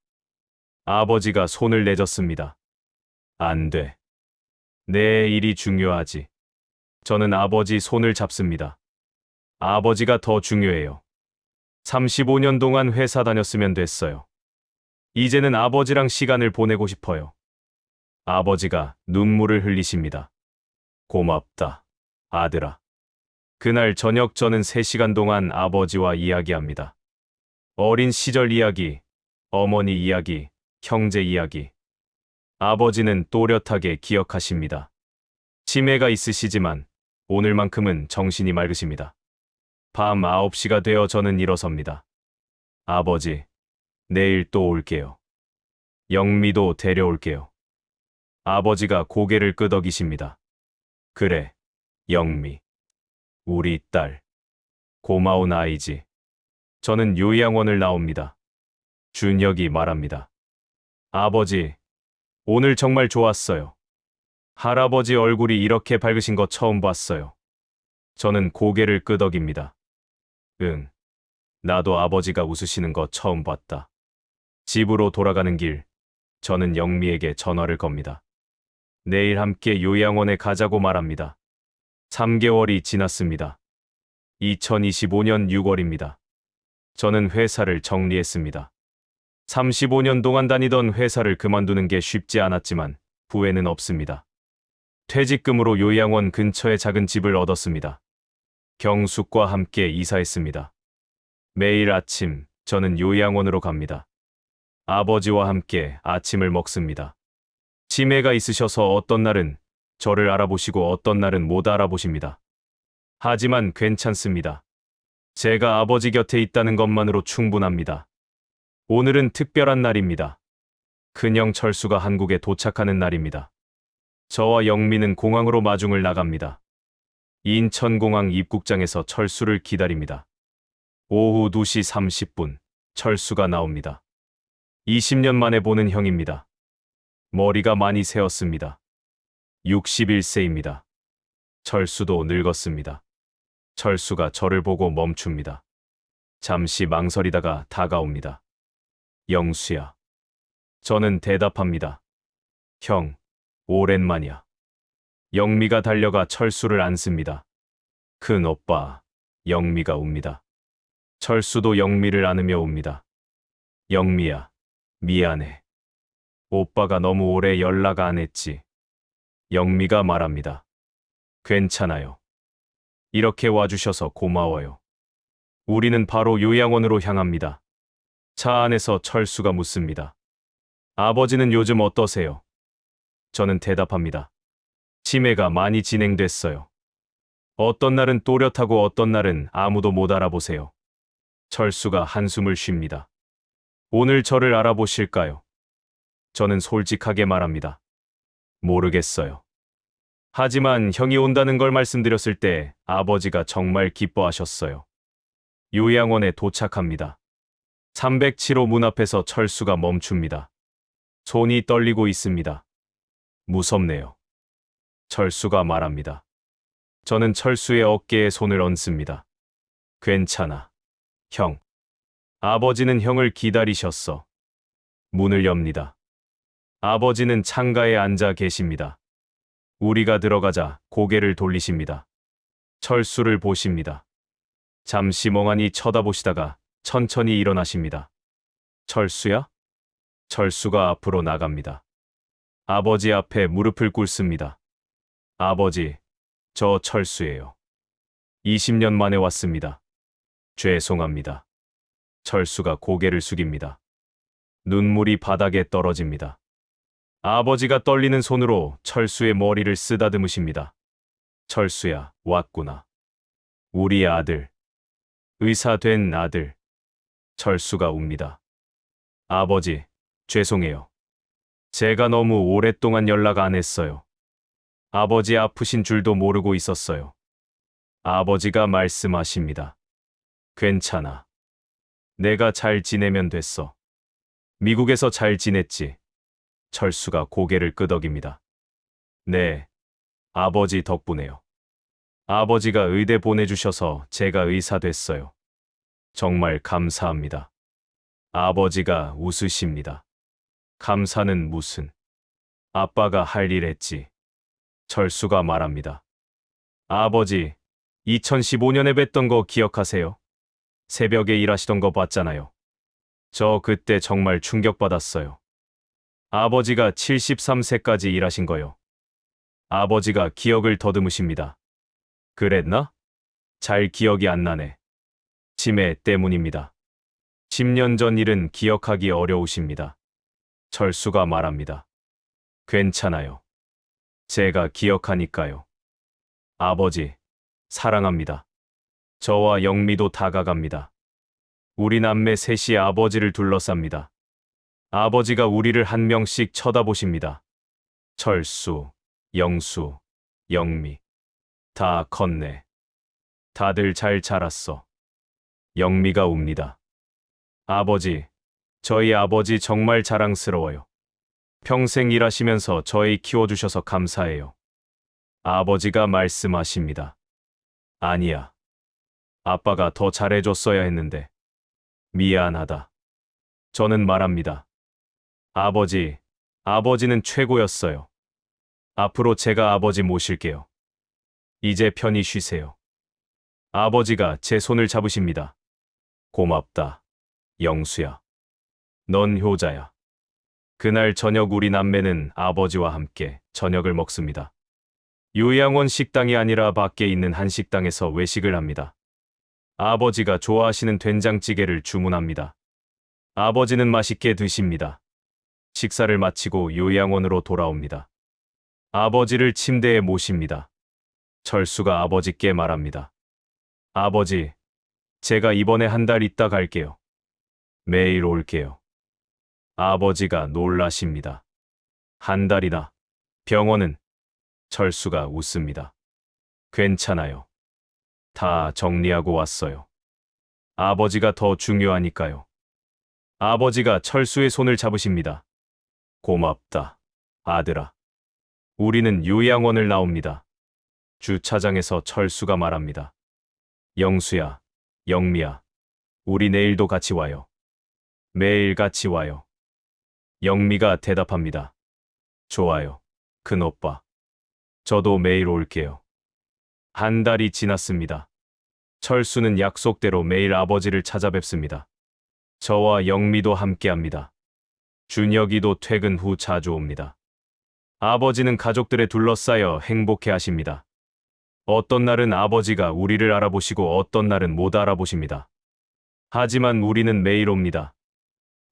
Speaker 1: 아버지가 손을 내젓습니다. 안 돼. 내 일이 중요하지. 저는 아버지 손을 잡습니다. 아버지가 더 중요해요. 35년 동안 회사 다녔으면 됐어요. 이제는 아버지랑 시간을 보내고 싶어요. 아버지가 눈물을 흘리십니다. 고맙다, 아들아. 그날 저녁 저는 3시간 동안 아버지와 이야기합니다. 어린 시절 이야기, 어머니 이야기, 형제 이야기. 아버지는 또렷하게 기억하십니다. 치매가 있으시지만 오늘만큼은 정신이 맑으십니다. 밤 9시가 되어 저는 일어섭니다. 아버지, 내일 또 올게요. 영미도 데려올게요. 아버지가 고개를 끄덕이십니다. 그래, 영미. 우리 딸. 고마운 아이지. 저는 요양원을 나옵니다. 준혁이 말합니다. 아버지, 오늘 정말 좋았어요. 할아버지 얼굴이 이렇게 밝으신 거 처음 봤어요. 저는 고개를 끄덕입니다. 응, 나도 아버지가 웃으시는 거 처음 봤다. 집으로 돌아가는 길, 저는 영미에게 전화를 겁니다. 내일 함께 요양원에 가자고 말합니다. 3개월이 지났습니다. 2025년 6월입니다. 저는 회사를 정리했습니다. 35년 동안 다니던 회사를 그만두는 게 쉽지 않았지만 후회는 없습니다. 퇴직금으로 요양원 근처에 작은 집을 얻었습니다. 경숙과 함께 이사했습니다. 매일 아침 저는 요양원으로 갑니다. 아버지와 함께 아침을 먹습니다. 치매가 있으셔서 어떤 날은 저를 알아보시고 어떤 날은 못 알아보십니다. 하지만 괜찮습니다. 제가 아버지 곁에 있다는 것만으로 충분합니다. 오늘은 특별한 날입니다. 큰형 철수가 한국에 도착하는 날입니다. 저와 영미는 공항으로 마중을 나갑니다. 인천공항 입국장에서 철수를 기다립니다. 오후 2시 30분 철수가 나옵니다. 20년 만에 보는 형입니다. 머리가 많이 새었습니다. 61세입니다. 철수도 늙었습니다. 철수가 저를 보고 멈춥니다. 잠시 망설이다가 다가옵니다. 영수야. 저는 대답합니다. 형, 오랜만이야. 영미가 달려가 철수를 안습니다. 큰 오빠, 영미가 웁니다. 철수도 영미를 안으며 웁니다. 영미야, 미안해. 오빠가 너무 오래 연락 안 했지. 영미가 말합니다. 괜찮아요. 이렇게 와주셔서 고마워요. 우리는 바로 요양원으로 향합니다. 차 안에서 철수가 묻습니다. 아버지는 요즘 어떠세요? 저는 대답합니다. 치매가 많이 진행됐어요. 어떤 날은 또렷하고 어떤 날은 아무도 못 알아보세요. 철수가 한숨을 쉽니다. 오늘 저를 알아보실까요? 저는 솔직하게 말합니다. 모르겠어요. 하지만 형이 온다는 걸 말씀드렸을 때 아버지가 정말 기뻐하셨어요. 요양원에 도착합니다. 307호 문 앞에서 철수가 멈춥니다. 손이 떨리고 있습니다. 무섭네요. 철수가 말합니다. 저는 철수의 어깨에 손을 얹습니다. 괜찮아. 형. 아버지는 형을 기다리셨어. 문을 엽니다. 아버지는 창가에 앉아 계십니다. 우리가 들어가자 고개를 돌리십니다. 철수를 보십니다. 잠시 멍하니 쳐다보시다가 천천히 일어나십니다. 철수야? 철수가 앞으로 나갑니다. 아버지 앞에 무릎을 꿇습니다. 아버지, 저 철수예요. 20년 만에 왔습니다. 죄송합니다. 철수가 고개를 숙입니다. 눈물이 바닥에 떨어집니다. 아버지가 떨리는 손으로 철수의 머리를 쓰다듬으십니다. 철수야, 왔구나. 우리 아들. 의사 된 아들. 철수가 웁니다. 아버지, 죄송해요. 제가 너무 오랫동안 연락 안 했어요. 아버지 아프신 줄도 모르고 있었어요. 아버지가 말씀하십니다. 괜찮아. 내가 잘 지내면 됐어. 미국에서 잘 지냈지? 철수가 고개를 끄덕입니다. 네, 아버지 덕분에요. 아버지가 의대 보내주셔서 제가 의사 됐어요. 정말 감사합니다. 아버지가 웃으십니다. 감사는 무슨. 아빠가 할 일 했지. 철수가 말합니다. 아버지, 2015년에 뵀던 거 기억하세요? 새벽에 일하시던 거 봤잖아요. 저 그때 정말 충격받았어요. 아버지가 73세까지 일하신 거요. 아버지가 기억을 더듬으십니다. 그랬나? 잘 기억이 안 나네. 치매 때문입니다. 10년 전 일은 기억하기 어려우십니다. 철수가 말합니다. 괜찮아요. 제가 기억하니까요. 아버지, 사랑합니다. 저와 영미도 다가갑니다. 우리 남매 셋이 아버지를 둘러쌉니다. 아버지가 우리를 한 명씩 쳐다보십니다. 철수, 영수, 영미. 다 컸네. 다들 잘 자랐어. 영미가 웁니다. 아버지, 저희 아버지 정말 자랑스러워요. 평생 일하시면서 저희 키워주셔서 감사해요. 아버지가 말씀하십니다. 아니야. 아빠가 더 잘해줬어야 했는데. 미안하다. 저는 말합니다. 아버지, 아버지는 최고였어요. 앞으로 제가 아버지 모실게요. 이제 편히 쉬세요. 아버지가 제 손을 잡으십니다. 고맙다, 영수야. 넌 효자야. 그날 저녁 우리 남매는 아버지와 함께 저녁을 먹습니다. 요양원 식당이 아니라 밖에 있는 한식당에서 외식을 합니다. 아버지가 좋아하시는 된장찌개를 주문합니다. 아버지는 맛있게 드십니다. 식사를 마치고 요양원으로 돌아옵니다. 아버지를 침대에 모십니다. 철수가 아버지께 말합니다. 아버지, 제가 이번에 한 달 있다 갈게요. 매일 올게요. 아버지가 놀라십니다. 한 달이나 병원은? 철수가 웃습니다. 괜찮아요. 다 정리하고 왔어요. 아버지가 더 중요하니까요. 아버지가 철수의 손을 잡으십니다. 고맙다, 아들아. 우리는 요양원을 나옵니다. 주차장에서 철수가 말합니다. 영수야, 영미야, 우리 내일도 같이 와요. 매일 같이 와요. 영미가 대답합니다. 좋아요, 큰오빠. 저도 매일 올게요. 한 달이 지났습니다. 철수는 약속대로 매일 아버지를 찾아뵙습니다. 저와 영미도 함께합니다. 준혁이도 퇴근 후 자주 옵니다. 아버지는 가족들에 둘러싸여 행복해 하십니다. 어떤 날은 아버지가 우리를 알아보시고 어떤 날은 못 알아보십니다. 하지만 우리는 매일 옵니다.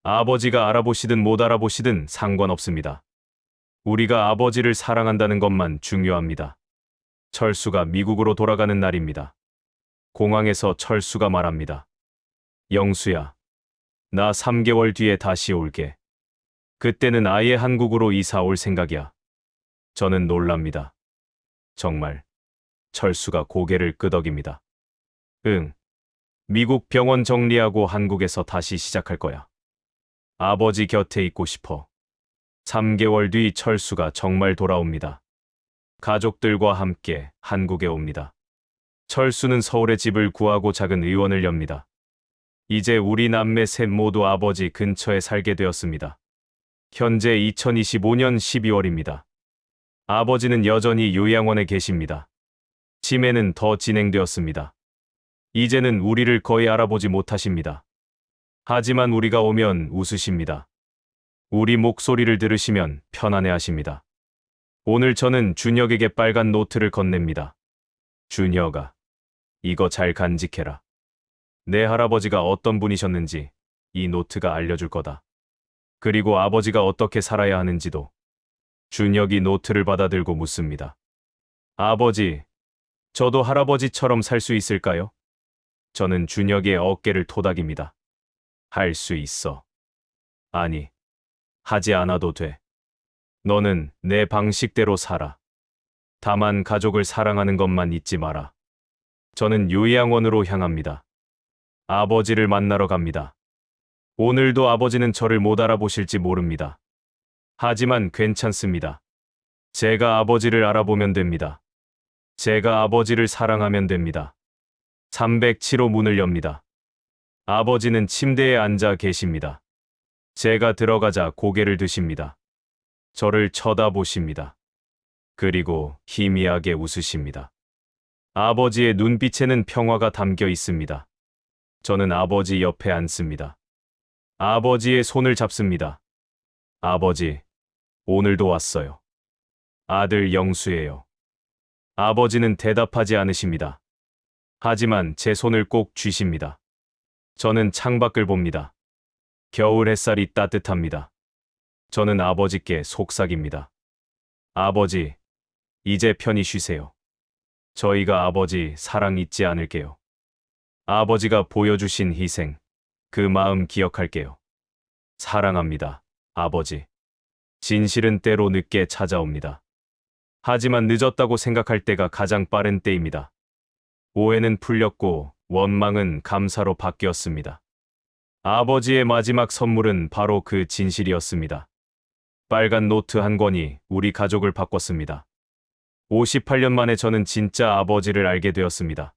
Speaker 1: 아버지가 알아보시든 못 알아보시든 상관없습니다. 우리가 아버지를 사랑한다는 것만 중요합니다. 철수가 미국으로 돌아가는 날입니다. 공항에서 철수가 말합니다. 영수야, 나 3개월 뒤에 다시 올게. 그때는 아예 한국으로 이사 올 생각이야. 저는 놀랍니다. 정말. 철수가 고개를 끄덕입니다. 응. 미국 병원 정리하고 한국에서 다시 시작할 거야. 아버지 곁에 있고 싶어. 3개월 뒤 철수가 정말 돌아옵니다. 가족들과 함께 한국에 옵니다. 철수는 서울에 집을 구하고 작은 의원을 엽니다. 이제 우리 남매 셋 모두 아버지 근처에 살게 되었습니다. 현재 2025년 12월입니다. 아버지는 여전히 요양원에 계십니다. 치매는 더 진행되었습니다. 이제는 우리를 거의 알아보지 못하십니다. 하지만 우리가 오면 웃으십니다. 우리 목소리를 들으시면 편안해 하십니다. 오늘 저는 준혁에게 빨간 노트를 건넵니다. 준혁아, 이거 잘 간직해라. 내 할아버지가 어떤 분이셨는지 이 노트가 알려줄 거다. 그리고 아버지가 어떻게 살아야 하는지도. 준혁이 노트를 받아들고 묻습니다. 아버지, 저도 할아버지처럼 살 수 있을까요? 저는 준혁의 어깨를 토닥입니다. 할 수 있어. 아니, 하지 않아도 돼. 너는 내 방식대로 살아. 다만 가족을 사랑하는 것만 잊지 마라. 저는 요양원으로 향합니다. 아버지를 만나러 갑니다. 오늘도 아버지는 저를 못 알아보실지 모릅니다. 하지만 괜찮습니다. 제가 아버지를 알아보면 됩니다. 제가 아버지를 사랑하면 됩니다. 307호 문을 엽니다. 아버지는 침대에 앉아 계십니다. 제가 들어가자 고개를 드십니다. 저를 쳐다보십니다. 그리고 희미하게 웃으십니다. 아버지의 눈빛에는 평화가 담겨 있습니다. 저는 아버지 옆에 앉습니다. 아버지의 손을 잡습니다. 아버지, 오늘도 왔어요. 아들 영수예요. 아버지는 대답하지 않으십니다. 하지만 제 손을 꼭 쥐십니다. 저는 창밖을 봅니다. 겨울 햇살이 따뜻합니다. 저는 아버지께 속삭입니다. 아버지, 이제 편히 쉬세요. 저희가 아버지 사랑 잊지 않을게요. 아버지가 보여주신 희생, 그 마음 기억할게요. 사랑합니다, 아버지. 진실은 때로 늦게 찾아옵니다. 하지만 늦었다고 생각할 때가 가장 빠른 때입니다. 오해는 풀렸고 원망은 감사로 바뀌었습니다. 아버지의 마지막 선물은 바로 그 진실이었습니다. 빨간 노트 한 권이 우리 가족을 바꿨습니다. 58년 만에 저는 진짜 아버지를 알게 되었습니다.